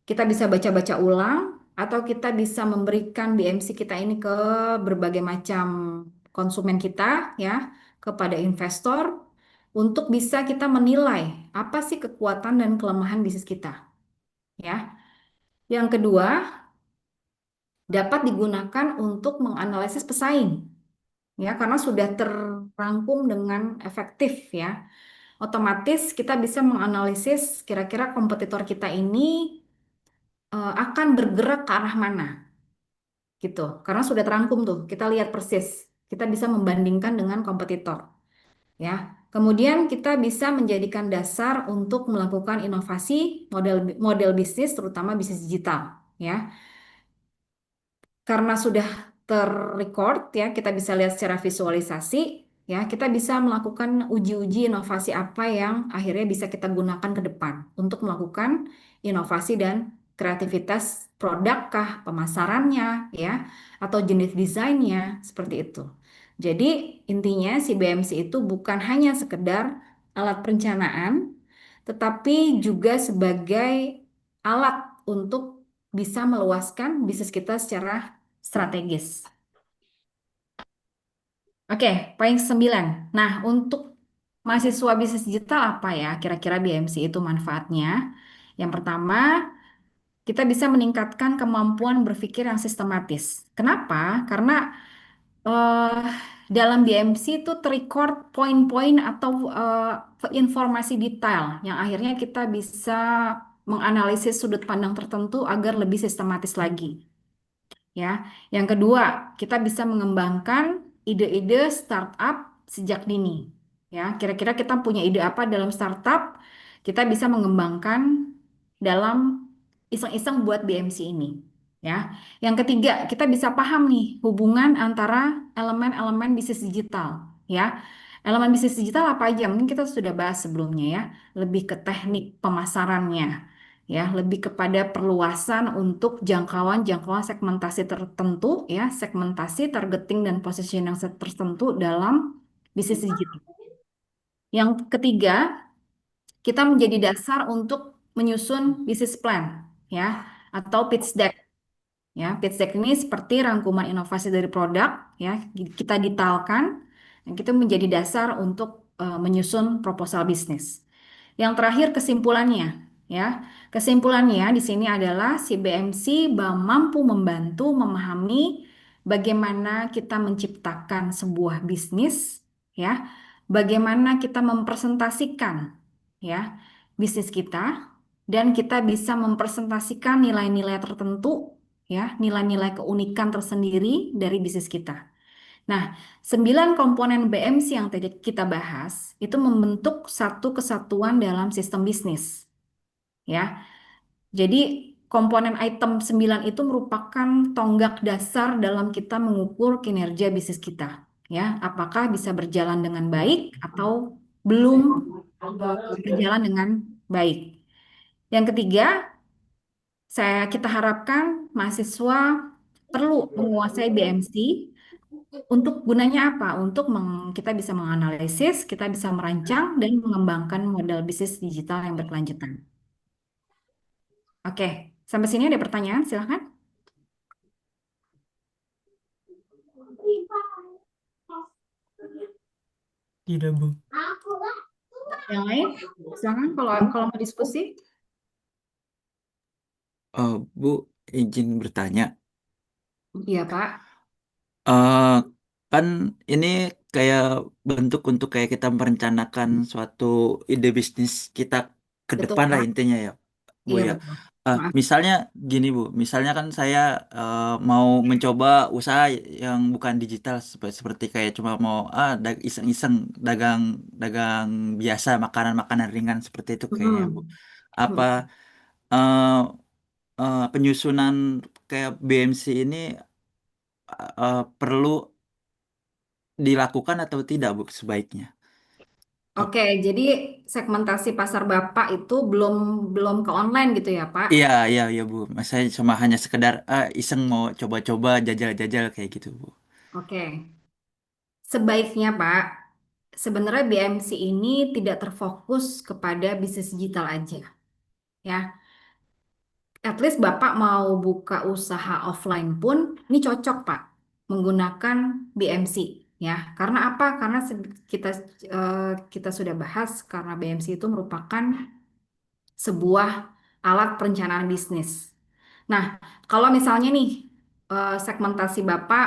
S1: kita bisa baca-baca ulang atau kita bisa memberikan BMC kita ini ke berbagai macam konsumen kita, ya, kepada investor untuk bisa kita menilai apa sih kekuatan dan kelemahan bisnis kita, ya. Yang kedua, dapat digunakan untuk menganalisis pesaing, ya, karena sudah terangkum dengan efektif, ya. Otomatis kita bisa menganalisis kira-kira kompetitor kita ini akan bergerak ke arah mana, gitu. Karena sudah terangkum tuh, kita lihat persis, kita bisa membandingkan dengan kompetitor, ya. Kemudian kita bisa menjadikan dasar untuk melakukan inovasi model model bisnis, terutama bisnis digital, ya. Karena sudah terrecord ya, kita bisa lihat secara visualisasi ya, kita bisa melakukan uji-uji inovasi apa yang akhirnya bisa kita gunakan ke depan untuk melakukan inovasi dan kreativitas produk kah, pemasarannya ya, atau jenis desainnya seperti itu. Jadi intinya si BMC itu bukan hanya sekedar alat perencanaan, tetapi juga sebagai alat untuk bisa meluaskan bisnis kita secara strategis. Oke, poin 9. Nah, untuk mahasiswa bisnis digital apa ya kira-kira BMC itu manfaatnya? Yang pertama, kita bisa meningkatkan kemampuan berpikir yang sistematis. Kenapa? Karena eh, dalam BMC itu terrecord poin-poin atau informasi detail yang akhirnya kita bisa menganalisis sudut pandang tertentu agar lebih sistematis lagi. Ya, yang kedua, kita bisa mengembangkan ide-ide startup sejak dini. Ya, kira-kira kita punya ide apa dalam startup, kita bisa mengembangkan dalam iseng-iseng buat BMC ini. Ya, yang ketiga, kita bisa paham nih hubungan antara elemen-elemen bisnis digital. Ya, elemen bisnis digital apa aja? Mungkin kita sudah bahas sebelumnya ya, lebih ke teknik pemasarannya ya, lebih kepada perluasan untuk jangkauan-jangkauan segmentasi tertentu ya, segmentasi, targeting dan position yang tertentu dalam bisnis digital. Yang ketiga, kita menjadi dasar untuk menyusun bisnis plan ya, atau pitch deck. Ya, pitch deck ini seperti rangkuman inovasi dari produk ya, kita detailkan dan itu menjadi dasar untuk menyusun proposal bisnis. Yang terakhir kesimpulannya, ya. Kesimpulannya di sini adalah si BMC mampu membantu memahami bagaimana kita menciptakan sebuah bisnis, ya. Bagaimana kita mempresentasikan, ya, bisnis kita dan kita bisa mempresentasikan nilai-nilai tertentu, ya, nilai-nilai keunikan tersendiri dari bisnis kita. Nah, 9 komponen BMC yang tadi kita bahas itu membentuk satu kesatuan dalam sistem bisnis, ya. Jadi komponen item 9 itu merupakan tonggak dasar dalam kita mengukur kinerja bisnis kita, ya. Apakah bisa berjalan dengan baik atau belum berjalan dengan baik. Yang ketiga, kita harapkan mahasiswa perlu menguasai BMC. Untuk gunanya apa? Untuk kita bisa menganalisis, kita bisa merancang dan mengembangkan model bisnis digital yang berkelanjutan. Oke, sampai sini ada pertanyaan? Silahkan.
S3: Tidak, Bu.
S1: Yang lain? Silahkan kalau mau diskusi.
S3: Bu, izin bertanya.
S1: Iya, Pak.
S3: eh Kan ini kayak bentuk untuk kayak kita merencanakan suatu ide bisnis kita ke
S1: Betul,
S3: depan lah
S1: Pak.
S3: intinya ya, Bu
S1: Iya,
S3: ya.
S1: betul. Maaf.
S3: Misalnya gini Bu, misalnya kan saya mau mencoba usaha yang bukan digital seperti kayak cuma mau iseng-iseng dagang dagang biasa makanan-makanan ringan seperti itu kayaknya Bu.
S1: Hmm.
S3: Apa
S1: Hmm.
S3: eh, penyusunan kayak BMC ini perlu dilakukan atau tidak Bu sebaiknya? Ap-
S1: Oke, jadi segmentasi pasar Bapak itu belum belum ke online gitu ya, Pak?
S3: Iya, iya, iya Bu. Saya cuma hanya sekedar iseng mau coba-coba jajal-jajal kayak gitu Bu.
S1: Oke. Sebaiknya, Pak, sebenarnya BMC ini tidak terfokus kepada bisnis digital aja, ya. At least Bapak mau buka usaha offline pun, ini cocok, Pak, menggunakan BMC, ya. Karena apa? Karena kita kita sudah bahas karena BMC itu merupakan sebuah alat perencanaan bisnis. Nah, kalau misalnya nih segmentasi Bapak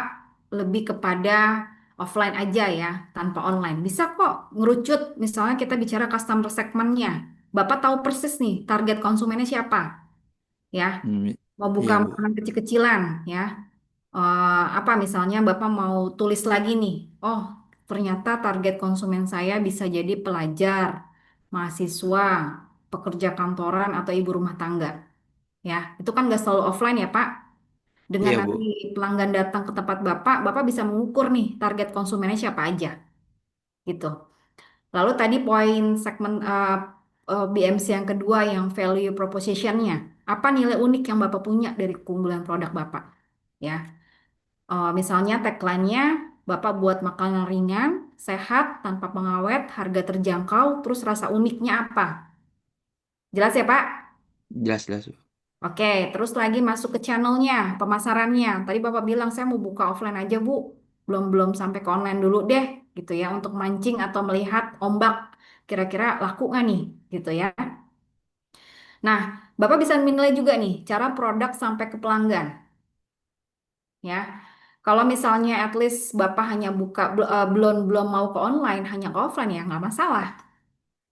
S1: lebih kepada offline aja ya, tanpa online. Bisa kok ngerucut, misalnya kita bicara customer segmentnya. Bapak tahu persis nih target konsumennya siapa, ya.
S3: Hmm,
S1: Mau buka
S3: iya Bu.
S1: makanan kecil-kecilan, ya. Apa misalnya Bapak mau tulis lagi nih, oh ternyata target konsumen saya bisa jadi pelajar, mahasiswa, pekerja kantoran atau ibu rumah tangga. Ya, itu kan nggak selalu offline ya, Pak. Dengan
S3: Iya
S1: nanti
S3: Bu.
S1: pelanggan datang ke tempat Bapak, Bapak bisa mengukur nih target konsumennya siapa aja, gitu. Lalu tadi poin segmen BMC yang kedua yang value proposition-nya. Apa nilai unik yang Bapak punya dari keunggulan produk Bapak? Ya, misalnya tagline-nya, Bapak buat makanan ringan, sehat, tanpa pengawet, harga terjangkau, terus rasa uniknya apa? Jelas ya, Pak?
S3: Jelas-jelas Bu.
S1: Oke, terus lagi masuk ke channelnya, pemasarannya. Tadi Bapak bilang saya mau buka offline aja, Bu. Belum belum sampai ke online dulu deh, gitu ya, untuk mancing atau melihat ombak. Kira-kira laku nggak nih, gitu ya. Nah, Bapak bisa menilai juga nih cara produk sampai ke pelanggan, ya. Kalau misalnya at least Bapak hanya buka belum belum mau ke online, hanya ke offline ya nggak masalah.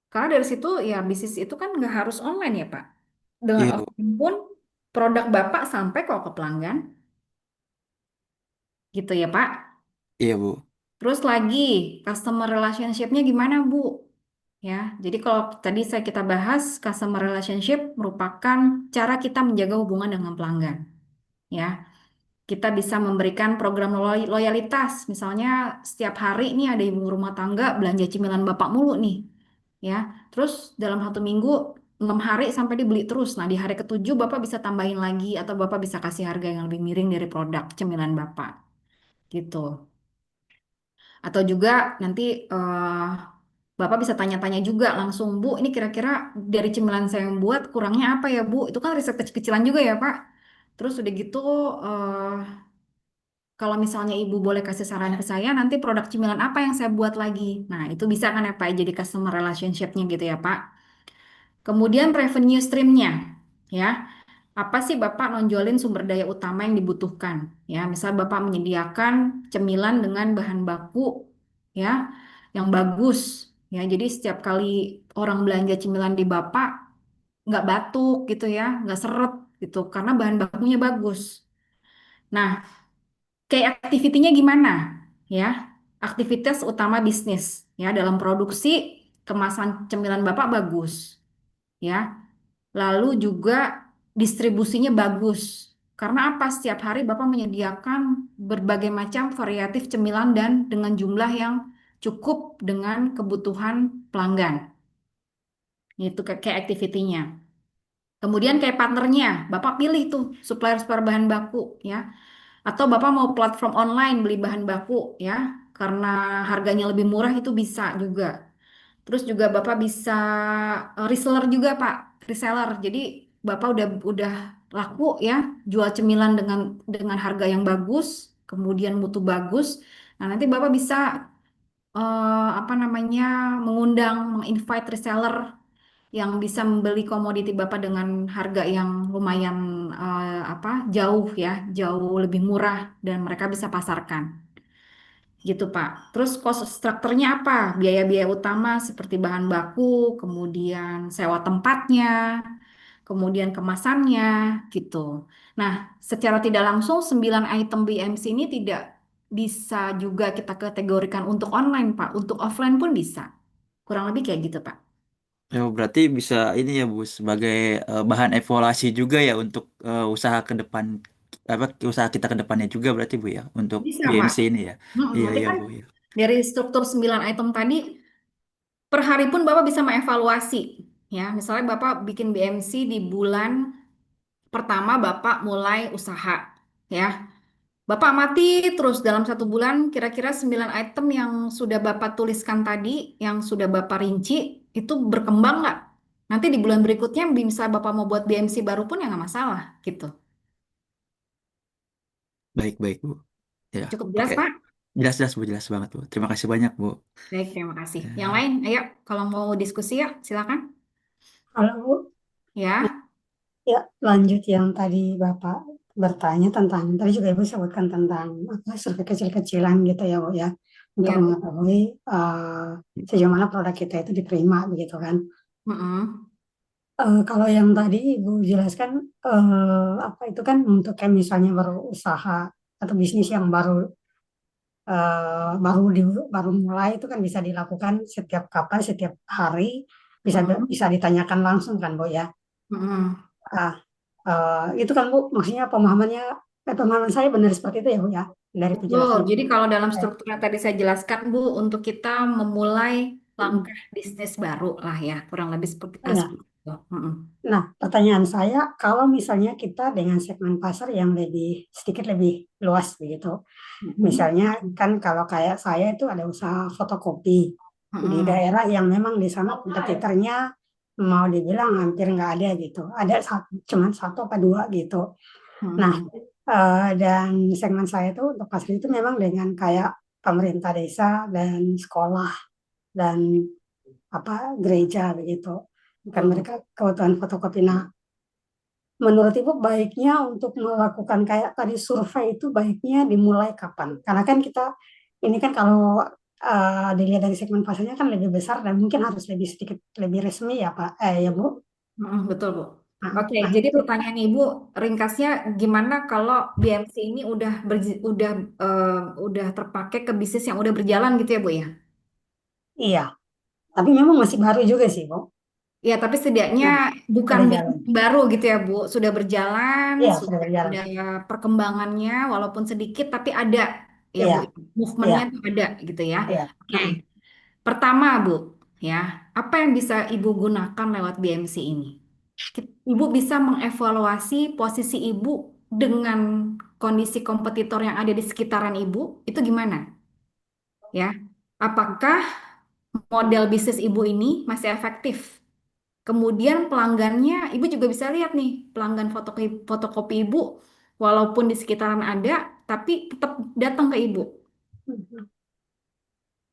S1: Karena dari situ ya bisnis itu kan nggak harus online ya Pak. Dengan
S3: Iya, Bu.
S1: offline pun produk Bapak sampai kok ke pelanggan, gitu ya Pak.
S3: Iya, Bu.
S1: Terus lagi customer relationship-nya gimana Bu? Ya, jadi kalau tadi kita bahas customer relationship merupakan cara kita menjaga hubungan dengan pelanggan. Ya, kita bisa memberikan program loyalitas. Misalnya setiap hari nih ada ibu rumah tangga belanja cemilan bapak mulu nih. Ya, terus dalam 1 minggu 6 hari sampai dibeli terus. Nah, di hari ketujuh bapak bisa tambahin lagi atau bapak bisa kasih harga yang lebih miring dari produk cemilan bapak. Gitu. Atau juga nanti bapak bisa tanya-tanya juga langsung, Bu, ini kira-kira dari cemilan saya yang buat kurangnya apa ya, Bu? Itu kan riset kecil-kecilan juga ya, Pak. Terus udah gitu, eh, kalau misalnya ibu boleh kasih saran ke saya, nanti produk cemilan apa yang saya buat lagi? Nah, itu bisa kan ya Pak, jadi customer relationship-nya gitu ya Pak. Kemudian revenue stream-nya, ya. Apa sih Bapak nonjolin sumber daya utama yang dibutuhkan? Ya, misal Bapak menyediakan cemilan dengan bahan baku, ya, yang bagus. Ya, jadi setiap kali orang belanja cemilan di Bapak, nggak batuk gitu ya, nggak seret gitu, karena bahan bakunya bagus. Nah, kayak aktivitinya gimana? Ya, aktivitas utama bisnis ya dalam produksi kemasan cemilan Bapak bagus ya. Lalu juga distribusinya bagus. Karena apa? Setiap hari Bapak menyediakan berbagai macam variatif cemilan dan dengan jumlah yang cukup dengan kebutuhan pelanggan. Itu kayak aktivitinya. Kemudian kayak partnernya, Bapak pilih tuh supplier-supplier bahan baku ya. Atau Bapak mau platform online beli bahan baku ya, karena harganya lebih murah itu bisa juga. Terus juga Bapak bisa reseller juga Pak, reseller. Jadi Bapak udah laku ya, jual cemilan dengan harga yang bagus, kemudian mutu bagus. Nah, nanti Bapak bisa apa namanya mengundang, menginvite reseller yang bisa membeli komoditi Bapak dengan harga yang lumayan apa jauh ya, jauh lebih murah dan mereka bisa pasarkan. Gitu Pak. Terus cost strukturnya apa? Biaya-biaya utama seperti bahan baku, kemudian sewa tempatnya, kemudian kemasannya gitu. Nah, secara tidak langsung 9 item BMC ini tidak bisa juga kita kategorikan untuk online Pak, untuk offline pun bisa. Kurang lebih kayak gitu Pak.
S3: Ya, berarti bisa ini ya, Bu, sebagai bahan evaluasi juga ya untuk usaha ke depan, apa usaha kita ke depannya juga berarti, Bu, ya, untuk
S1: Bisa Pak.
S3: BMC ini ya. Iya,
S1: Nanti
S3: iya,
S1: kan
S3: Bu, ya.
S1: dari struktur 9 item tadi, per hari pun Bapak bisa mengevaluasi. Ya, misalnya Bapak bikin BMC di bulan pertama Bapak mulai usaha. Ya, Bapak amati terus dalam 1 bulan kira-kira 9 item yang sudah Bapak tuliskan tadi, yang sudah Bapak rinci, itu berkembang nggak? Nanti di bulan berikutnya bisa Bapak mau buat BMC baru pun ya nggak masalah gitu.
S3: Baik, baik, Bu. Ya,
S1: Cukup jelas
S3: oke.
S1: Pak?
S3: Jelas, jelas, Bu, jelas banget, Bu. Terima kasih banyak, Bu.
S1: Baik, terima kasih. Yang
S3: Ya,
S1: lain, ayo kalau mau diskusi ya silakan.
S5: Kalau
S1: Ya,
S5: ya lanjut yang tadi Bapak bertanya tentang, tadi juga Ibu sebutkan tentang apa survei kecil-kecilan gitu ya Bu ya, untuk
S1: ya.
S5: mengetahui sejauh mana produk kita itu diterima begitu kan.
S1: Mm-mm.
S5: Kalau yang tadi Ibu jelaskan apa itu kan untuk kayak misalnya baru usaha atau bisnis yang baru mulai itu kan bisa dilakukan setiap kapan, setiap hari, bisa
S1: Mm-mm.
S5: bisa ditanyakan langsung kan Bu ya.
S1: Mm-mm.
S5: Ah, itu kan Bu, maksudnya pemahaman saya benar seperti itu ya Bu ya, dari
S1: Betul.
S5: penjelasan.
S1: Jadi kalau dalam struktur yang tadi saya jelaskan, Bu, untuk kita memulai langkah bisnis baru lah ya, kurang lebih seperti,
S5: Ya.
S1: seperti itu. Mm-mm.
S5: Nah, pertanyaan saya, kalau misalnya kita dengan segmen pasar yang sedikit lebih luas begitu,
S1: Mm-mm.
S5: misalnya kan kalau kayak saya itu ada usaha fotokopi di
S1: Mm-mm.
S5: daerah yang memang di sana kompetitornya mau dibilang hampir nggak ada gitu, ada cuman satu apa dua gitu. Nah,
S1: Mm-mm.
S5: dan segmen saya itu untuk pasar itu memang dengan kayak pemerintah desa dan sekolah dan apa gereja begitu. bukan mereka kebutuhan fotokopi. Nah, menurut Ibu baiknya untuk melakukan kayak tadi survei itu baiknya dimulai kapan? Karena kan kita ini kan kalau dilihat dari segmen pasarnya kan lebih besar dan mungkin harus lebih sedikit lebih resmi ya Pak, ya Bu.
S1: Betul, Bu.
S5: Nah,
S1: Oke,
S5: nah
S1: jadi
S5: itu
S1: pertanyaan Ibu ringkasnya gimana kalau BMC ini eh, udah terpakai ke bisnis yang udah berjalan gitu ya, Bu ya?
S5: iya. Tapi memang masih baru juga sih Bu.
S1: Ya, tapi setidaknya
S5: Nah,
S1: bukan
S5: udah
S1: bisnis
S5: jalan.
S1: baru gitu ya, Bu. Sudah berjalan,
S5: Iya sudah
S1: sudah
S5: berjalan.
S1: ada perkembangannya, walaupun sedikit, tapi ada ya, Bu.
S5: Iya,
S1: Movementnya
S5: iya,
S1: tuh ada gitu ya.
S5: iya.
S1: Oke, pertama, Bu, ya, apa yang bisa Ibu gunakan lewat BMC ini? Ibu bisa mengevaluasi posisi Ibu dengan kondisi kompetitor yang ada di sekitaran Ibu, itu gimana? Ya, apakah model bisnis Ibu ini masih efektif? Kemudian pelanggannya, ibu juga bisa lihat nih, pelanggan fotokopi ibu, walaupun di sekitaran ada, tapi tetap datang ke ibu,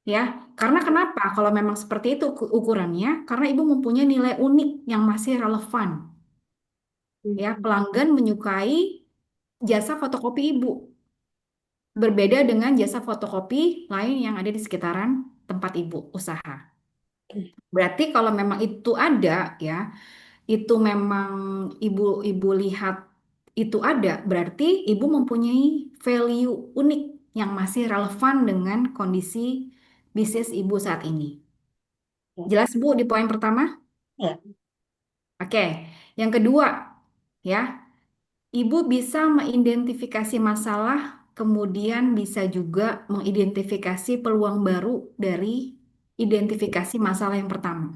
S1: ya. Karena kenapa? Kalau memang seperti itu ukurannya, karena ibu mempunyai nilai unik yang masih relevan, ya. Pelanggan menyukai jasa fotokopi ibu, berbeda dengan jasa fotokopi lain yang ada di sekitaran tempat ibu usaha. Berarti kalau memang itu ada, ya. Itu memang ibu lihat itu ada, berarti ibu mempunyai value unik yang masih relevan dengan kondisi bisnis ibu saat ini. Jelas Bu di poin pertama?
S5: Iya.
S1: Oke. Yang kedua, ya, ibu bisa mengidentifikasi masalah, kemudian bisa juga mengidentifikasi peluang baru dari identifikasi masalah yang pertama.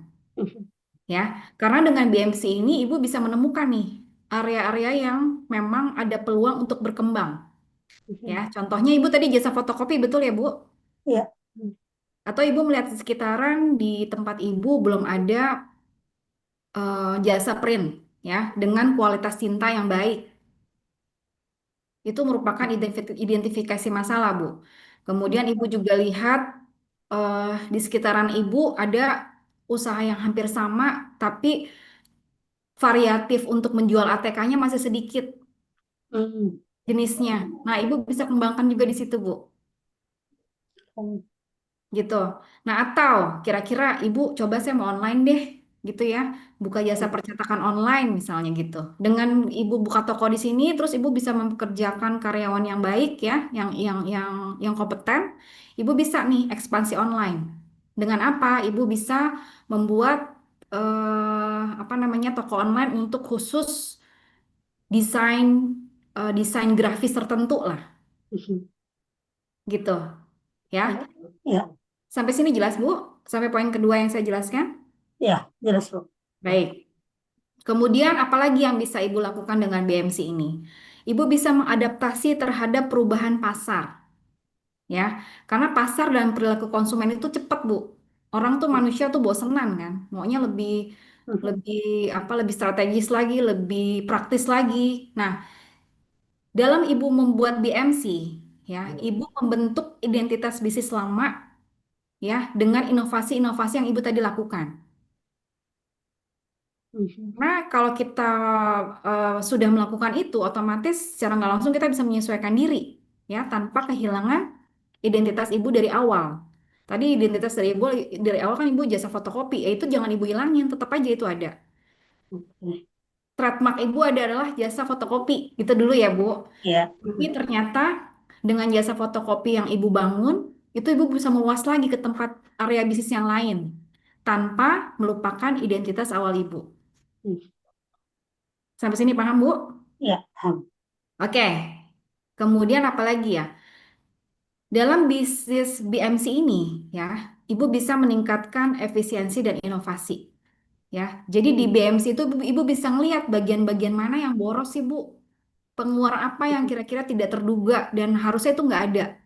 S1: Ya, karena dengan BMC ini ibu bisa menemukan nih area-area yang memang ada peluang untuk berkembang. Ya, contohnya ibu tadi jasa fotokopi betul ya Bu?
S5: Iya.
S1: Atau ibu melihat di sekitaran di tempat ibu belum ada jasa print ya dengan kualitas tinta yang baik. Itu merupakan identifikasi masalah Bu. Kemudian ibu juga lihat di sekitaran ibu ada usaha yang hampir sama tapi variatif untuk menjual ATK-nya masih sedikit jenisnya. Nah, ibu bisa kembangkan juga di situ, Bu. Gitu. Nah, atau kira-kira ibu coba saya mau online deh, gitu ya. Buka jasa percetakan online misalnya gitu. Dengan ibu buka toko di sini, terus ibu bisa mempekerjakan karyawan yang baik ya, yang kompeten. Ibu bisa nih ekspansi online. Dengan apa? Ibu bisa membuat apa namanya toko online untuk khusus desain desain grafis tertentu lah gitu ya.
S5: Iya.
S1: Sampai sini jelas Bu? Sampai poin kedua yang saya jelaskan?
S5: Iya, jelas Bu.
S1: Baik. Kemudian apalagi yang bisa Ibu lakukan dengan BMC ini? Ibu bisa mengadaptasi terhadap perubahan pasar ya. Karena pasar dan perilaku konsumen itu cepat Bu. Orang tuh manusia tuh bosenan kan. Maunya lebih lebih lebih strategis lagi, lebih praktis lagi. Nah, dalam Ibu membuat BMC, ya, Ibu membentuk identitas bisnis lama, ya, dengan inovasi-inovasi yang Ibu tadi lakukan. Nah, kalau kita sudah melakukan itu, otomatis secara nggak langsung kita bisa menyesuaikan diri, ya, tanpa kehilangan identitas Ibu dari awal. Tadi identitas dari Ibu dari awal kan Ibu jasa fotokopi, ya itu jangan Ibu hilangin, tetap aja itu ada. Trademark Ibu adalah jasa fotokopi, itu dulu ya Bu.
S5: Iya.
S1: Tapi ternyata dengan jasa fotokopi yang Ibu bangun, itu Ibu bisa meluas lagi ke tempat area bisnis yang lain tanpa melupakan identitas awal Ibu. Sampai sini paham, Bu?
S5: Iya, paham.
S1: Oke. Kemudian apa lagi ya? Dalam bisnis BMC ini ya, Ibu bisa meningkatkan efisiensi dan inovasi. Ya, jadi di BMC itu Ibu bisa ngelihat bagian-bagian mana yang boros sih, Bu. Pengeluaran apa yang kira-kira tidak terduga dan harusnya itu nggak ada.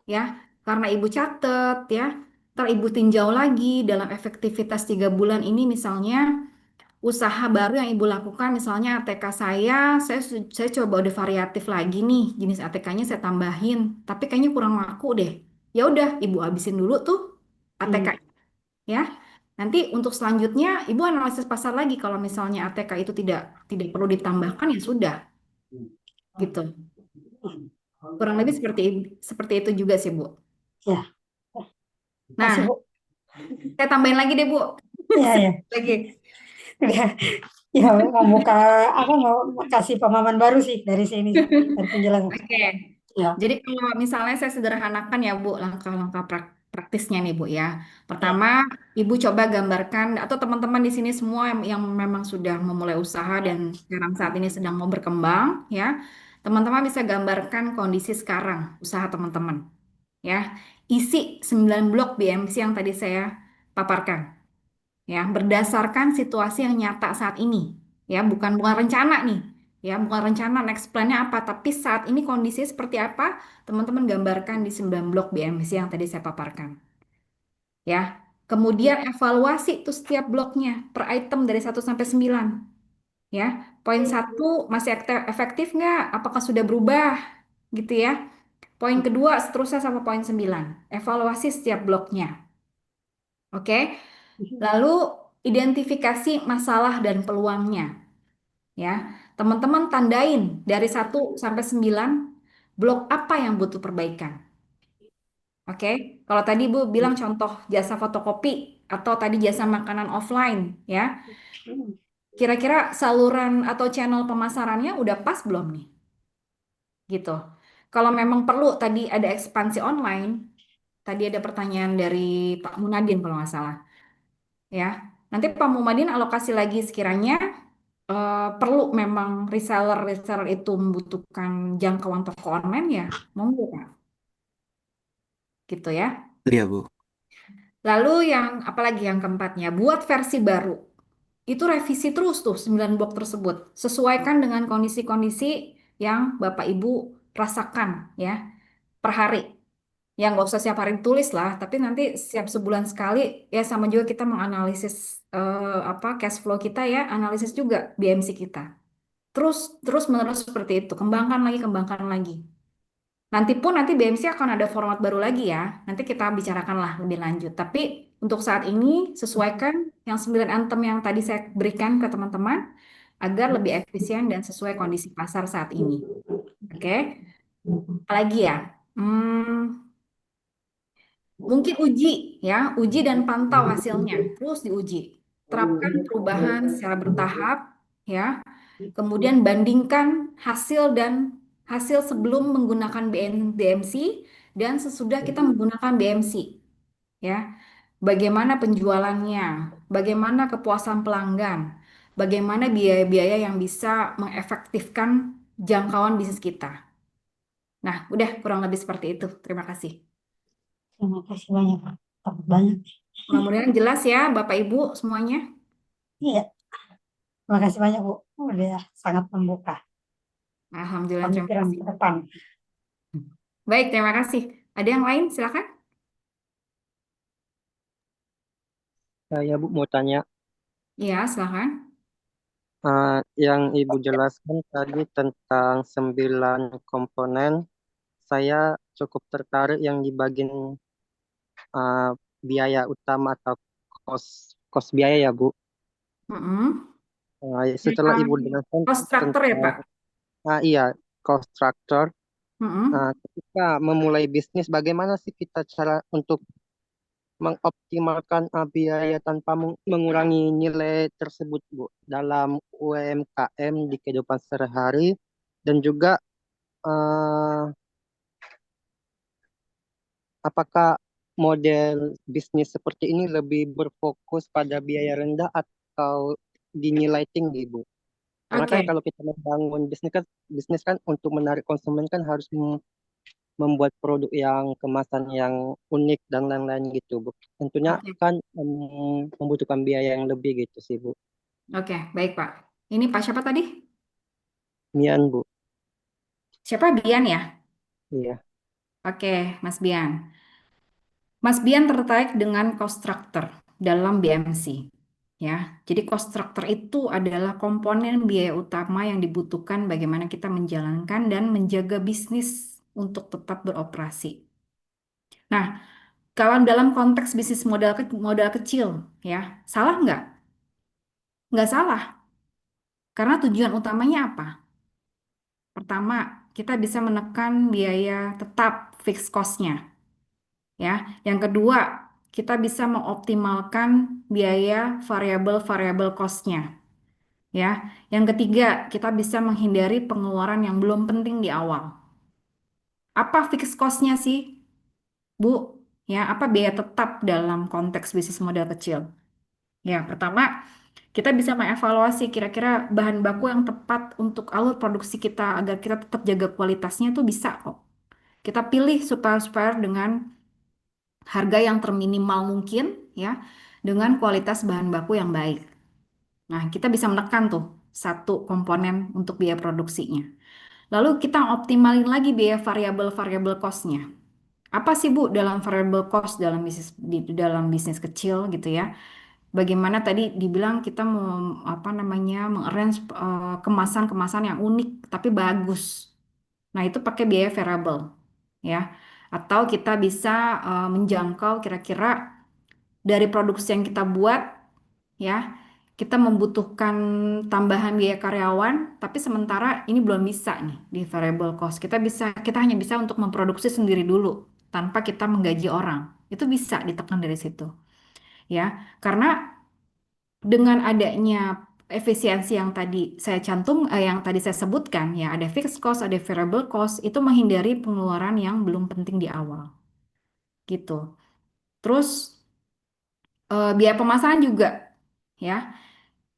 S1: Ya, karena ibu catat ya, ntar ibu tinjau lagi dalam efektivitas 3 bulan ini misalnya usaha baru yang ibu lakukan misalnya ATK saya coba udah variatif lagi nih jenis ATK-nya saya tambahin tapi kayaknya kurang laku deh, ya udah ibu habisin dulu tuh ATK ya, Nanti untuk selanjutnya Ibu analisis pasar lagi kalau misalnya ATK itu tidak tidak perlu ditambahkan ya sudah gitu. Kurang lebih seperti itu juga sih Bu.
S5: Ya, kasih
S1: Nah,
S5: Bu.
S1: saya tambahin lagi deh Bu.
S5: Ya, ya.
S1: Lagi.
S5: Udah. Ya, membuka apa mau kasih pemahaman baru sih dari sini sih, dari penjelasan.
S1: Oke.
S5: Ya,
S1: Jadi kalau misalnya saya sederhanakan ya Bu, langkah-langkah praktisnya nih Bu ya.
S5: ya.
S1: Pertama, Ibu coba gambarkan atau teman-teman di sini semua yang memang sudah memulai usaha dan sekarang saat ini sedang mau berkembang ya. Teman-teman bisa gambarkan kondisi sekarang usaha teman-teman ya. Isi 9 blok BMC yang tadi saya paparkan ya, berdasarkan situasi yang nyata saat ini ya, bukan rencana nih. Ya, bukan rencana next plan-nya apa, tapi saat ini kondisi seperti apa, teman-teman gambarkan di 9 blok BMC yang tadi saya paparkan. Ya. Kemudian evaluasi tuh setiap bloknya per item dari 1 sampai 9. Ya. Poin 1 masih efektif nggak? Apakah sudah berubah? Gitu ya. Poin kedua seterusnya sama poin 9. Evaluasi setiap bloknya. Oke. Lalu identifikasi masalah dan peluangnya. Ya. Teman-teman tandain dari 1 sampai 9 blok apa yang butuh perbaikan. Oke, kalau tadi Bu bilang contoh jasa fotokopi atau tadi jasa makanan offline, ya, kira-kira saluran atau channel pemasarannya udah pas belum nih? Gitu. Kalau memang perlu tadi ada ekspansi online, tadi ada pertanyaan dari Pak Munadin kalau nggak salah, ya. Nanti Pak Munadin alokasi lagi sekiranya perlu memang reseller-reseller itu membutuhkan jangkauan toko online ya, monggo Pak. Gitu ya.
S3: Iya, Bu.
S1: Lalu yang apalagi yang keempatnya, buat versi baru. Itu revisi terus tuh 9 blok tersebut. Sesuaikan dengan kondisi-kondisi yang Bapak Ibu rasakan ya per hari. Yang nggak usah setiap hari tulis lah, tapi nanti setiap sebulan sekali ya sama juga kita menganalisis apa cash flow kita ya, analisis juga BMC kita. Terus terus menerus seperti itu, kembangkan lagi, kembangkan lagi. Nanti BMC akan ada format baru lagi ya. Nanti kita bicarakan lah lebih lanjut. Tapi untuk saat ini sesuaikan yang 9 item yang tadi saya berikan ke teman-teman agar lebih efisien dan sesuai kondisi pasar saat ini. Oke, apalagi ya? Hmm, Mungkin uji ya, uji dan pantau hasilnya. Terus diuji. Terapkan perubahan secara bertahap ya. Kemudian bandingkan hasil sebelum menggunakan BMC dan sesudah kita menggunakan BMC ya. Bagaimana penjualannya, bagaimana kepuasan pelanggan, bagaimana biaya-biaya yang bisa mengefektifkan jangkauan bisnis kita. Nah, udah kurang lebih seperti itu. Terima kasih.
S5: Terima kasih banyak, Pak. Dapat banyak.
S1: Mudah-mudahan jelas ya Bapak Ibu semuanya.
S5: Iya, terima kasih banyak, Bu. Udah sangat membuka
S1: Alhamdulillah, terima
S5: pemikiran
S1: kasih.
S5: ke depan.
S1: Baik, terima kasih. Ada yang lain? Silakan.
S6: Saya Bu mau tanya,
S1: Iya, silakan.
S6: yang Ibu jelaskan tadi tentang 9 komponen, saya cukup tertarik yang di bagian uh, biaya utama atau kos kos biaya ya Bu.
S1: Mm-mm.
S6: Setelah
S1: Yang
S6: Ibu jelaskan
S1: cost structure ya, Pak?
S6: tentang iya cost structure,
S1: Mm-mm.
S6: ketika memulai bisnis, bagaimana sih kita cara untuk mengoptimalkan biaya tanpa mengurangi nilai tersebut, Bu, dalam UMKM di kehidupan sehari-hari dan juga eh, apakah model bisnis seperti ini lebih berfokus pada biaya rendah atau dinilai tinggi, Bu? Karena kan
S1: Oke,
S6: kalau kita membangun bisnis kan untuk menarik konsumen kan harus membuat produk yang kemasan yang unik dan lain-lain gitu, Bu. Tentunya
S1: oke,
S6: kan membutuhkan biaya yang lebih gitu sih, Bu.
S1: oke, baik, Pak. Ini Pak siapa tadi?
S6: Mian, Bu.
S1: Siapa Bian ya?
S6: Iya.
S1: Oke, Mas Bian. Mas Bian tertarik dengan cost structure dalam BMC. Ya, jadi cost structure itu adalah komponen biaya utama yang dibutuhkan bagaimana kita menjalankan dan menjaga bisnis untuk tetap beroperasi. Nah, Kalau dalam konteks bisnis modal kecil, ya, salah nggak? Nggak salah, karena tujuan utamanya apa? Pertama, kita bisa menekan biaya tetap fixed cost-nya, ya. Yang kedua, kita bisa mengoptimalkan biaya variabel-variabel cost-nya, ya. Yang ketiga, kita bisa menghindari pengeluaran yang belum penting di awal. Apa fixed cost-nya sih, Bu? Ya, apa biaya tetap dalam konteks bisnis modal kecil? Ya, pertama, kita bisa mengevaluasi kira-kira bahan baku yang tepat untuk alur produksi kita agar kita tetap jaga kualitasnya itu bisa kok. Kita pilih supplier dengan harga yang terminimal mungkin ya, dengan kualitas bahan baku yang baik. Nah, kita bisa menekan tuh satu komponen untuk biaya produksinya. Lalu kita optimalin lagi biaya variabel-variabel cost-nya. Apa sih Bu dalam variable cost dalam bisnis kecil gitu ya? Bagaimana tadi dibilang kita mau apa namanya mengarrange kemasan-kemasan yang unik tapi bagus. Nah, itu pakai biaya variable ya. Atau kita bisa menjangkau kira-kira dari produksi yang kita buat ya, kita membutuhkan tambahan biaya karyawan, tapi sementara ini belum bisa nih di variable cost. Kita hanya bisa untuk memproduksi sendiri dulu tanpa kita menggaji orang. Itu bisa ditekan dari situ ya. Karena dengan adanya efisiensi yang tadi yang tadi saya sebutkan ya, ada fixed cost, ada variable cost, itu menghindari pengeluaran yang belum penting di awal, gitu. Terus biaya pemasaran juga, ya,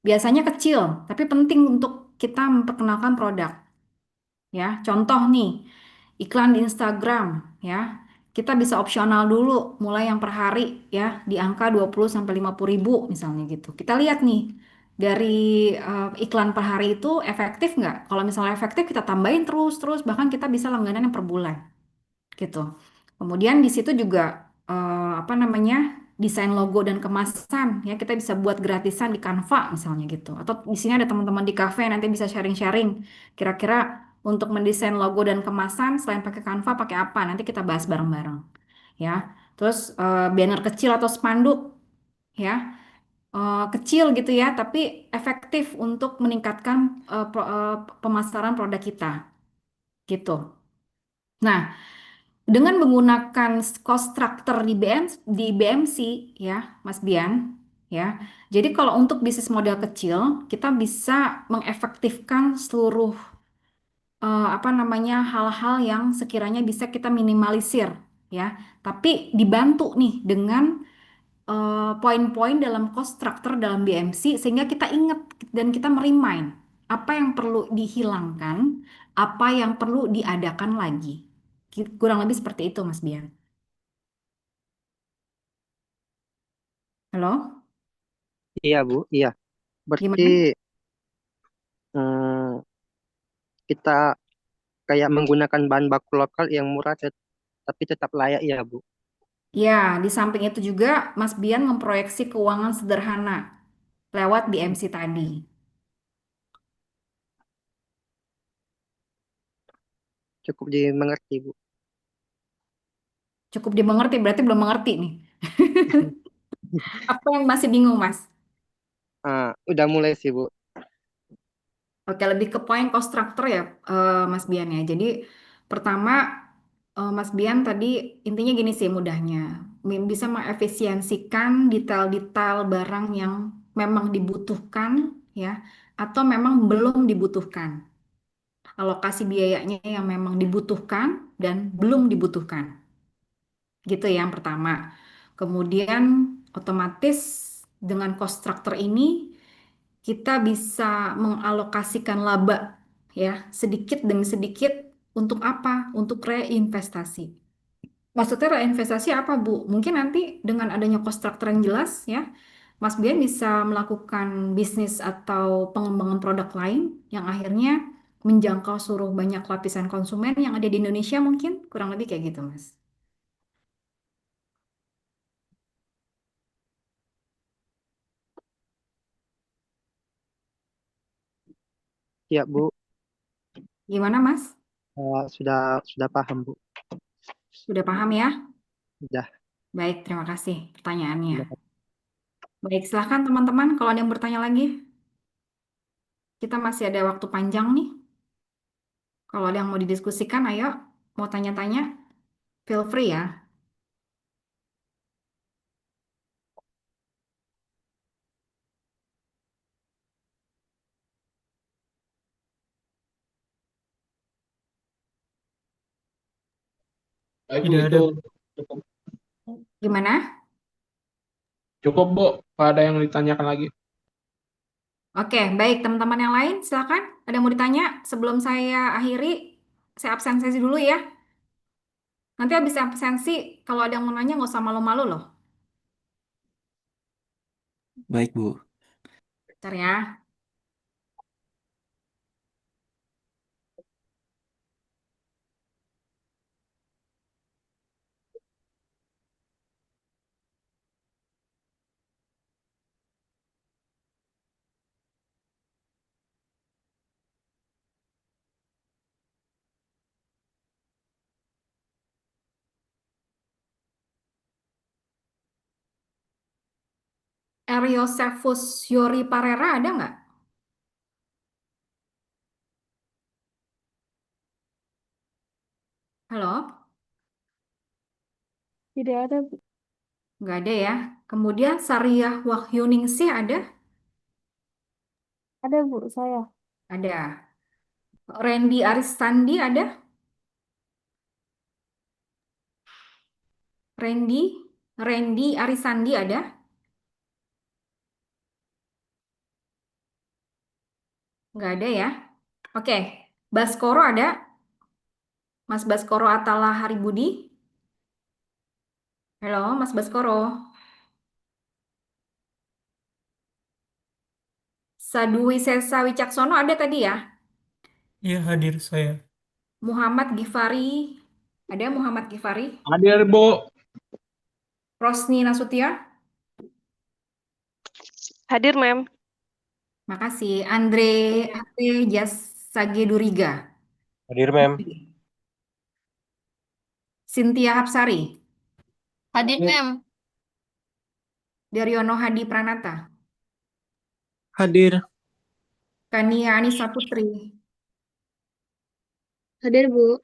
S1: biasanya kecil, tapi penting untuk kita memperkenalkan produk. Ya, contoh nih, iklan di Instagram ya. Kita bisa opsional dulu mulai yang per hari ya di angka 20 sampai 50 ribu misalnya gitu. Kita lihat nih dari iklan per hari itu efektif nggak? Kalau misalnya efektif kita tambahin terus bahkan kita bisa langganan yang per bulan gitu. Kemudian di situ juga apa namanya desain logo dan kemasan ya kita bisa buat gratisan di Canva misalnya gitu. Atau di sini ada teman-teman di cafe nanti bisa sharing-sharing. Kira-kira untuk mendesain logo dan kemasan selain pakai Canva pakai apa? Nanti kita bahas bareng-bareng ya. Terus banner kecil atau spanduk ya kecil gitu ya tapi efektif untuk meningkatkan pemasaran produk kita gitu. Nah, dengan menggunakan cost structure di BMC ya, Mas Bian, ya. Jadi kalau untuk bisnis model kecil, kita bisa mengefektifkan seluruh apa namanya hal-hal yang sekiranya bisa kita minimalisir, ya. Tapi dibantu nih dengan poin-poin dalam cost structure dalam BMC sehingga kita ingat dan kita merimain apa yang perlu dihilangkan, apa yang perlu diadakan lagi. Kurang lebih seperti itu, Mas Bian. Halo,
S6: Iya, Bu. Iya. Berarti
S1: gimana?
S6: hmm, kita kayak menggunakan bahan baku lokal yang murah tapi tetap layak ya, Bu.
S1: Ya, di samping itu juga Mas Bian memproyeksi keuangan sederhana lewat BMC tadi.
S6: Cukup dimengerti, Bu.
S1: Cukup dimengerti, berarti belum mengerti nih. Apa yang masih bingung, Mas?
S6: Udah mulai sih, Bu.
S1: Oke, lebih ke poin cost structure ya, Mas Bian ya. Jadi, pertama, Mas Bian tadi intinya gini sih mudahnya. Bisa mengefisiensikan detail-detail barang yang memang dibutuhkan ya, atau memang belum dibutuhkan. Alokasi biayanya yang memang dibutuhkan dan belum dibutuhkan. Gitu ya yang pertama. Kemudian otomatis dengan cost structure ini kita bisa mengalokasikan laba ya sedikit demi sedikit untuk apa? Untuk reinvestasi. Maksudnya reinvestasi apa, Bu? Mungkin nanti dengan adanya cost structure yang jelas ya, Mas Bian bisa melakukan bisnis atau pengembangan produk lain yang akhirnya menjangkau seluruh banyak lapisan konsumen yang ada di Indonesia mungkin kurang lebih kayak gitu, Mas.
S6: Iya, Bu.
S1: Gimana, Mas?
S6: Sudah paham, Bu.
S1: Sudah paham ya?
S6: Sudah.
S1: Baik, terima kasih pertanyaannya. Baik, silahkan teman-teman kalau ada yang bertanya lagi. Kita masih ada waktu panjang nih. Kalau ada yang mau didiskusikan, ayo. Mau tanya-tanya, feel free ya.
S2: Baik, Bu,
S7: Tidak
S2: itu
S7: ada.
S2: cukup.
S1: Gimana?
S2: Cukup, Bu. Nggak ada yang ditanyakan lagi.
S1: Oke, baik teman-teman yang lain, silakan. Ada yang mau ditanya? Sebelum saya akhiri, saya absensi dulu ya. Nanti habis absensi, kalau ada yang mau nanya nggak usah malu-malu loh.
S3: Baik, Bu.
S1: Bentar ya. Ariosefus Yori Parera ada nggak? Halo?
S8: Tidak ada, Bu.
S1: Nggak ada ya. Kemudian Sariah Wahyuningsih ada?
S8: Ada, Bu, saya.
S1: Ada. Randy Aristandi ada? Randy? Randy Arisandi ada? Nggak ada ya. Oke. Baskoro ada? Mas Baskoro Atala Haribudi? Halo, Mas Baskoro. Sadui Sesa Wicaksono ada tadi ya?
S7: Iya, hadir saya.
S1: Muhammad Gifari. Ada Muhammad Gifari?
S2: Hadir, Bu.
S1: Rosni Nasution?
S8: Hadir, Mem.
S1: Makasih. Andre Jasageduriga.
S9: Hadir, Mem.
S1: Cynthia Hapsari.
S8: Hadir, Mem.
S1: Daryono Hadi Pranata.
S7: Hadir.
S1: Kania Anissa Putri.
S8: Hadir, Bu.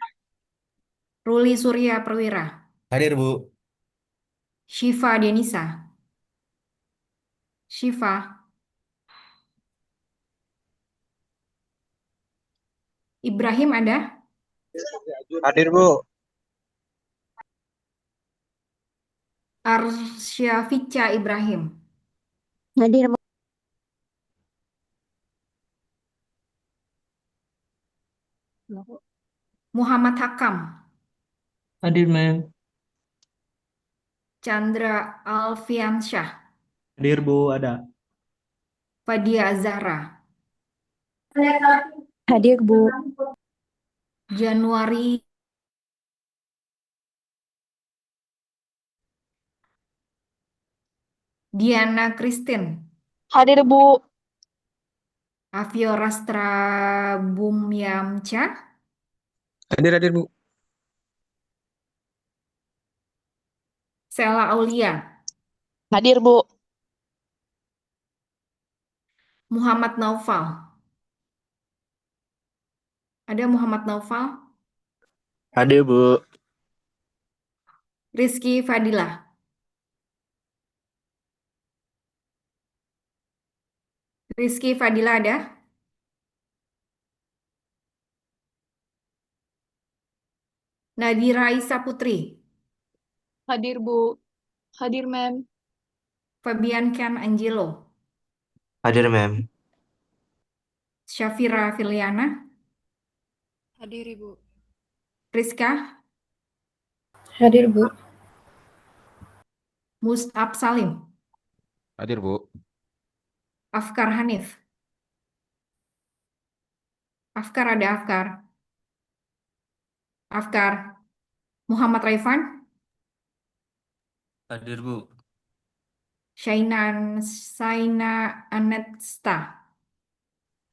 S1: Ruli Surya Perwira.
S9: Hadir, Bu.
S1: Syifa Denisa. Syifa. Ibrahim ada?
S9: Hadir, Bu.
S1: Arsyafica Ibrahim.
S8: Hadir, Bu.
S1: Muhammad Hakam.
S7: Hadir, Mem.
S1: Chandra Alfiansyah.
S7: Hadir, Bu, ada.
S1: Fadia Azahra.
S8: Hadir, Bu.
S1: Januari Diana Christine.
S8: Hadir, Bu.
S1: Avio Rastra Bumyamca.
S9: Hadir, Bu.
S1: Sela Aulia.
S8: Hadir, Bu.
S1: Muhammad Naufal. Ada Muhammad Naufal?
S9: Hadir, Bu.
S1: Rizky Fadilah. Rizky Fadilah ada? Nadira Isa Putri.
S8: Hadir, Bu. Hadir, Mem.
S1: Fabian Ken Angelo.
S9: Hadir, Mem.
S1: Syafira Filiana.
S8: Hadir, Ibu.
S1: Rizka.
S8: Hadir, Bu.
S1: Mus'ab Salim.
S9: Hadir, Bu.
S1: Afkar Hanif. Afkar ada Afkar. Afkar. Muhammad Raifan.
S3: Hadir, Bu.
S1: Saina Anetsta.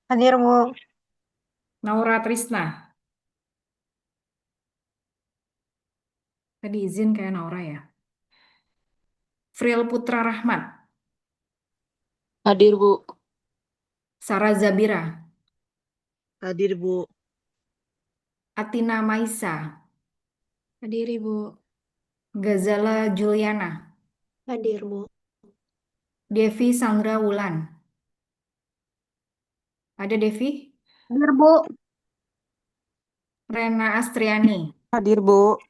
S5: Hadir, Bu.
S1: Naura Trisna. Tadi izin kayak Naura ya. Fril Putra Rahmat,
S8: Hadir, Bu.
S1: Sarah Zabira,
S6: Hadir, Bu.
S1: Atina Maisa,
S8: Hadir, Ibu.
S1: Gazala Juliana,
S8: Hadir, Bu.
S1: Devi Sandra Wulan. Ada Devi?
S8: Hadir, Bu.
S1: Rena Astriani,
S8: Hadir, Bu.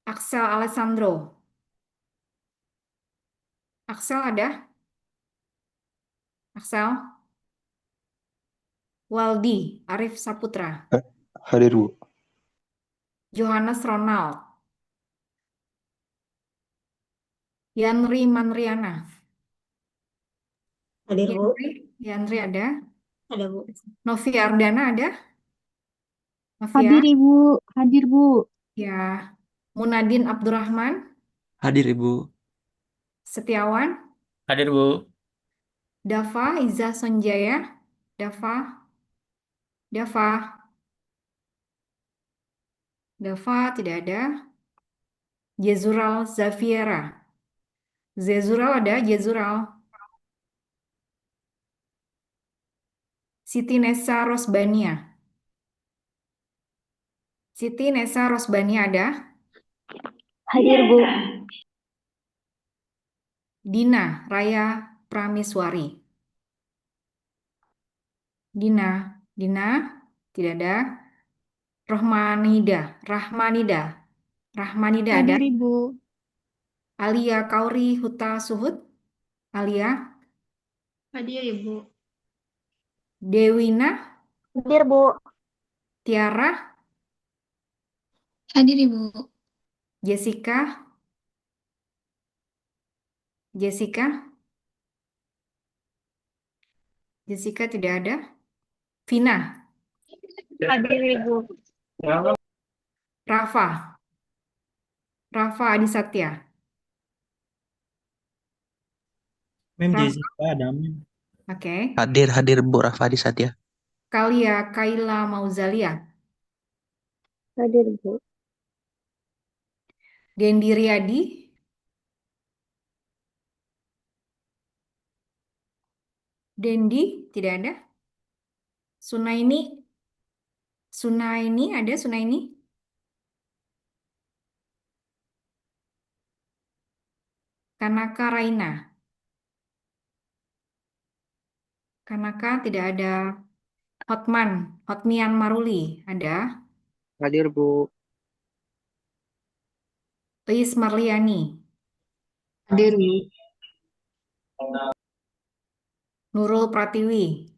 S1: Axel Alessandro. Axel ada? Axel? Waldi Arif Saputra,
S9: Hadir, Bu.
S1: Johannes Ronald, Yanri Manriana.
S5: Hadir, Bu.
S1: Yanri ada?
S5: Ada, Bu.
S1: Novi Ardana ada? Novia?
S8: Hadir, Ibu. Hadir, Bu.
S1: Ya. Munadin Abdurrahman,
S3: Hadir Ibu.
S1: Setiawan,
S7: Hadir, Bu.
S1: Dava Iza Sonjaya, Dava, Dava, Dava tidak ada. Jezural Zafiera, Zezural ada? Jezural. Siti Nesa Rosbania, Siti Nesa Rosbania ada?
S8: Hadir, Bu.
S1: Dina Raya Prameswari, Dina, Dina tidak ada. Rahmanida, Rahmanida ada?
S8: Hadir, Ibu.
S1: Alia Kauri Huta Suhud, Alia,
S8: Hadir, Ibu.
S1: Dewina,
S8: Hadir, Bu.
S1: Tiara,
S8: Hadir, Ibu.
S1: Jessica, Jessica, Jessica tidak ada. Vina,
S8: Hadir, Ibu.
S1: Rafa, Rafa Adisatya,
S7: Mem
S1: Rafa,
S7: Jessica ada, Mem.
S1: oke.
S9: Hadir, Bu Rafadi Satya.
S1: Kalia Kaila Mauzalia,
S8: Hadir, Bu.
S1: Dendi Riyadi, Dendi tidak ada. Sunaini, Sunaini ada? Sunaini, Kanaka Raina, Kanaka tidak ada. Hotman, Hotmian Maruli ada.
S6: Hadir, Bu.
S1: Liz Marliani,
S4: Hadir, Bu.
S1: Nurul Pratiwi,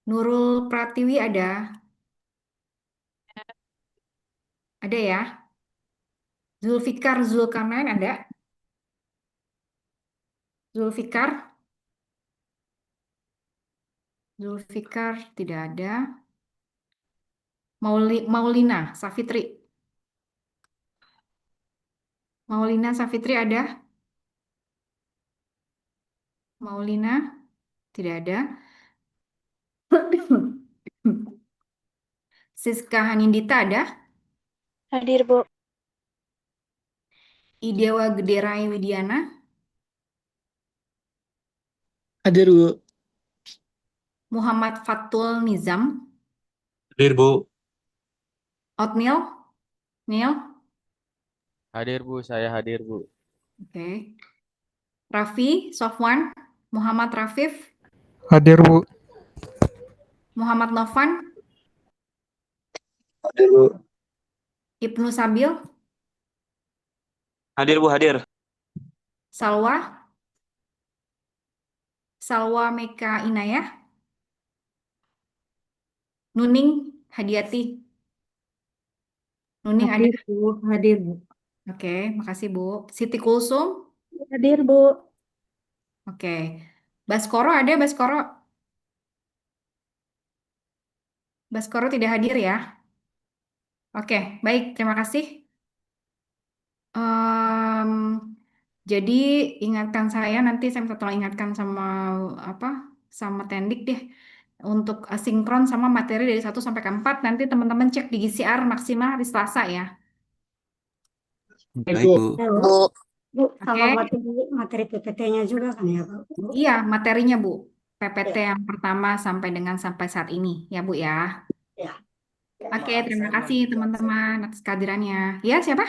S1: Nurul Pratiwi ada? Ada ya? Zulfikar Zulkarnain ada? Zulfikar? Zulfikar tidak ada. Maulina Safitri. Maulina Safitri ada? Maulina tidak ada. Siska Hanindita ada?
S8: Hadir, Bu.
S1: Idewa Gederai Widiana,
S9: Hadir, Bu.
S1: Muhammad Fatul Nizam,
S9: Hadir, Bu.
S1: Otnil, Nil,
S9: Hadir, Bu. Saya hadir, Bu.
S1: oke. Raffi, Sofwan, Muhammad Rafif,
S9: Hadir, Bu.
S1: Muhammad Novan,
S9: Hadir, Bu.
S1: Ibnu Sabil,
S9: Hadir, Bu. Hadir.
S1: Salwa, Salwa Meka Inayah, Nuning Hadiati, Nuning ada?
S5: Hadir, Bu. Hadir, Bu.
S1: Oke, makasih Bu. Siti Kulsum,
S8: Hadir, Bu.
S1: oke. Baskoro ada? Baskoro, Baskoro tidak hadir ya? Oke, baik, terima kasih. Em, jadi ingatkan saya, nanti saya minta tolong ingatkan sama apa, sama Tendik deh untuk asinkron sama materi dari 1 sampai ke 4. Nanti teman-teman cek di GCR maksimal hari Selasa ya.
S2: Baik,
S3: Baik,
S2: Bu.
S3: Bu.
S5: Ya, Bu.
S8: Bu.
S5: Bu,
S1: Oke,
S5: sama materi PPT-nya juga kan ya, Pak? Bu?
S1: iya materinya Bu. PPT
S5: Ya,
S1: yang pertama sampai saat ini ya Bu ya.
S5: ya.
S1: Oke, terima kasih teman-teman atas kehadirannya. Ya, siapa?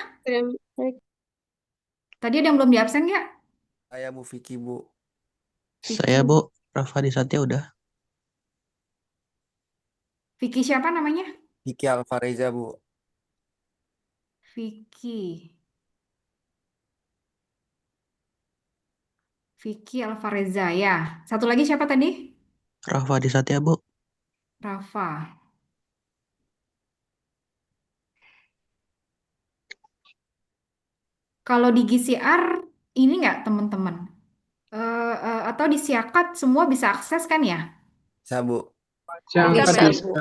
S1: Tadi ada yang belum di absen nggak?
S10: Saya Bu Vicky, Bu.
S1: Vicky.
S9: Bu. Rafa Disatya udah.
S1: Vicky siapa namanya?
S10: Vicky Alfareza, Bu.
S1: Vicky. Vicky Alvareza ya. Satu lagi siapa tadi?
S9: Rafa Disatya, Bu.
S1: Rafa. Kalau di GCR ini nggak teman-teman? Atau di Siakat semua bisa akses kan ya?
S10: Bisa, Bu.
S2: Siang
S1: Oke,
S8: Bisa,
S2: tadi.
S8: Bu.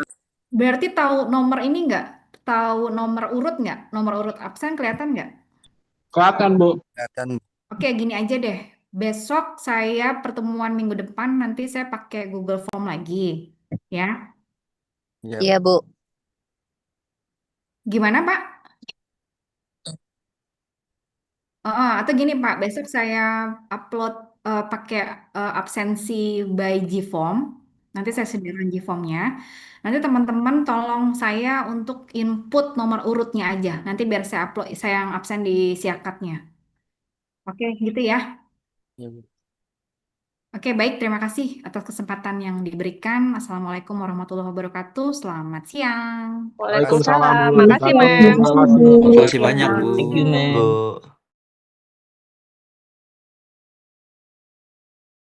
S1: berarti tahu nomor ini nggak? Tahu nomor urut nggak? Nomor urut absen kelihatan nggak?
S2: Kelihatan, Bu.
S10: Kelihatan.
S1: Oke, gini aja deh. Besok saya pertemuan minggu depan nanti saya pakai Google Form lagi, ya.
S10: Iya,
S8: Iya, Bu.
S1: Gimana, Pak? Atau gini Pak, besok saya upload pakai absensi by Gform. Nanti saya sediakan Gformnya. Nanti teman-teman tolong saya untuk input nomor urutnya aja. Nanti biar saya upload, saya yang absen di siakatnya. Oke, gitu ya.
S10: Iya, Bu.
S1: Oke, baik. Terima kasih atas kesempatan yang diberikan. Assalamualaikum warahmatullahi wabarakatuh. Selamat siang.
S2: Waalaikumsalam
S8: Waalaikumsalam.
S2: warahmatullahi
S8: Makasih,
S2: wabarakatuh.
S8: Mem.
S2: Selamat
S3: Makasih banyak,
S2: siang.
S3: Bu.
S9: Thank you, Mem.
S3: Bu.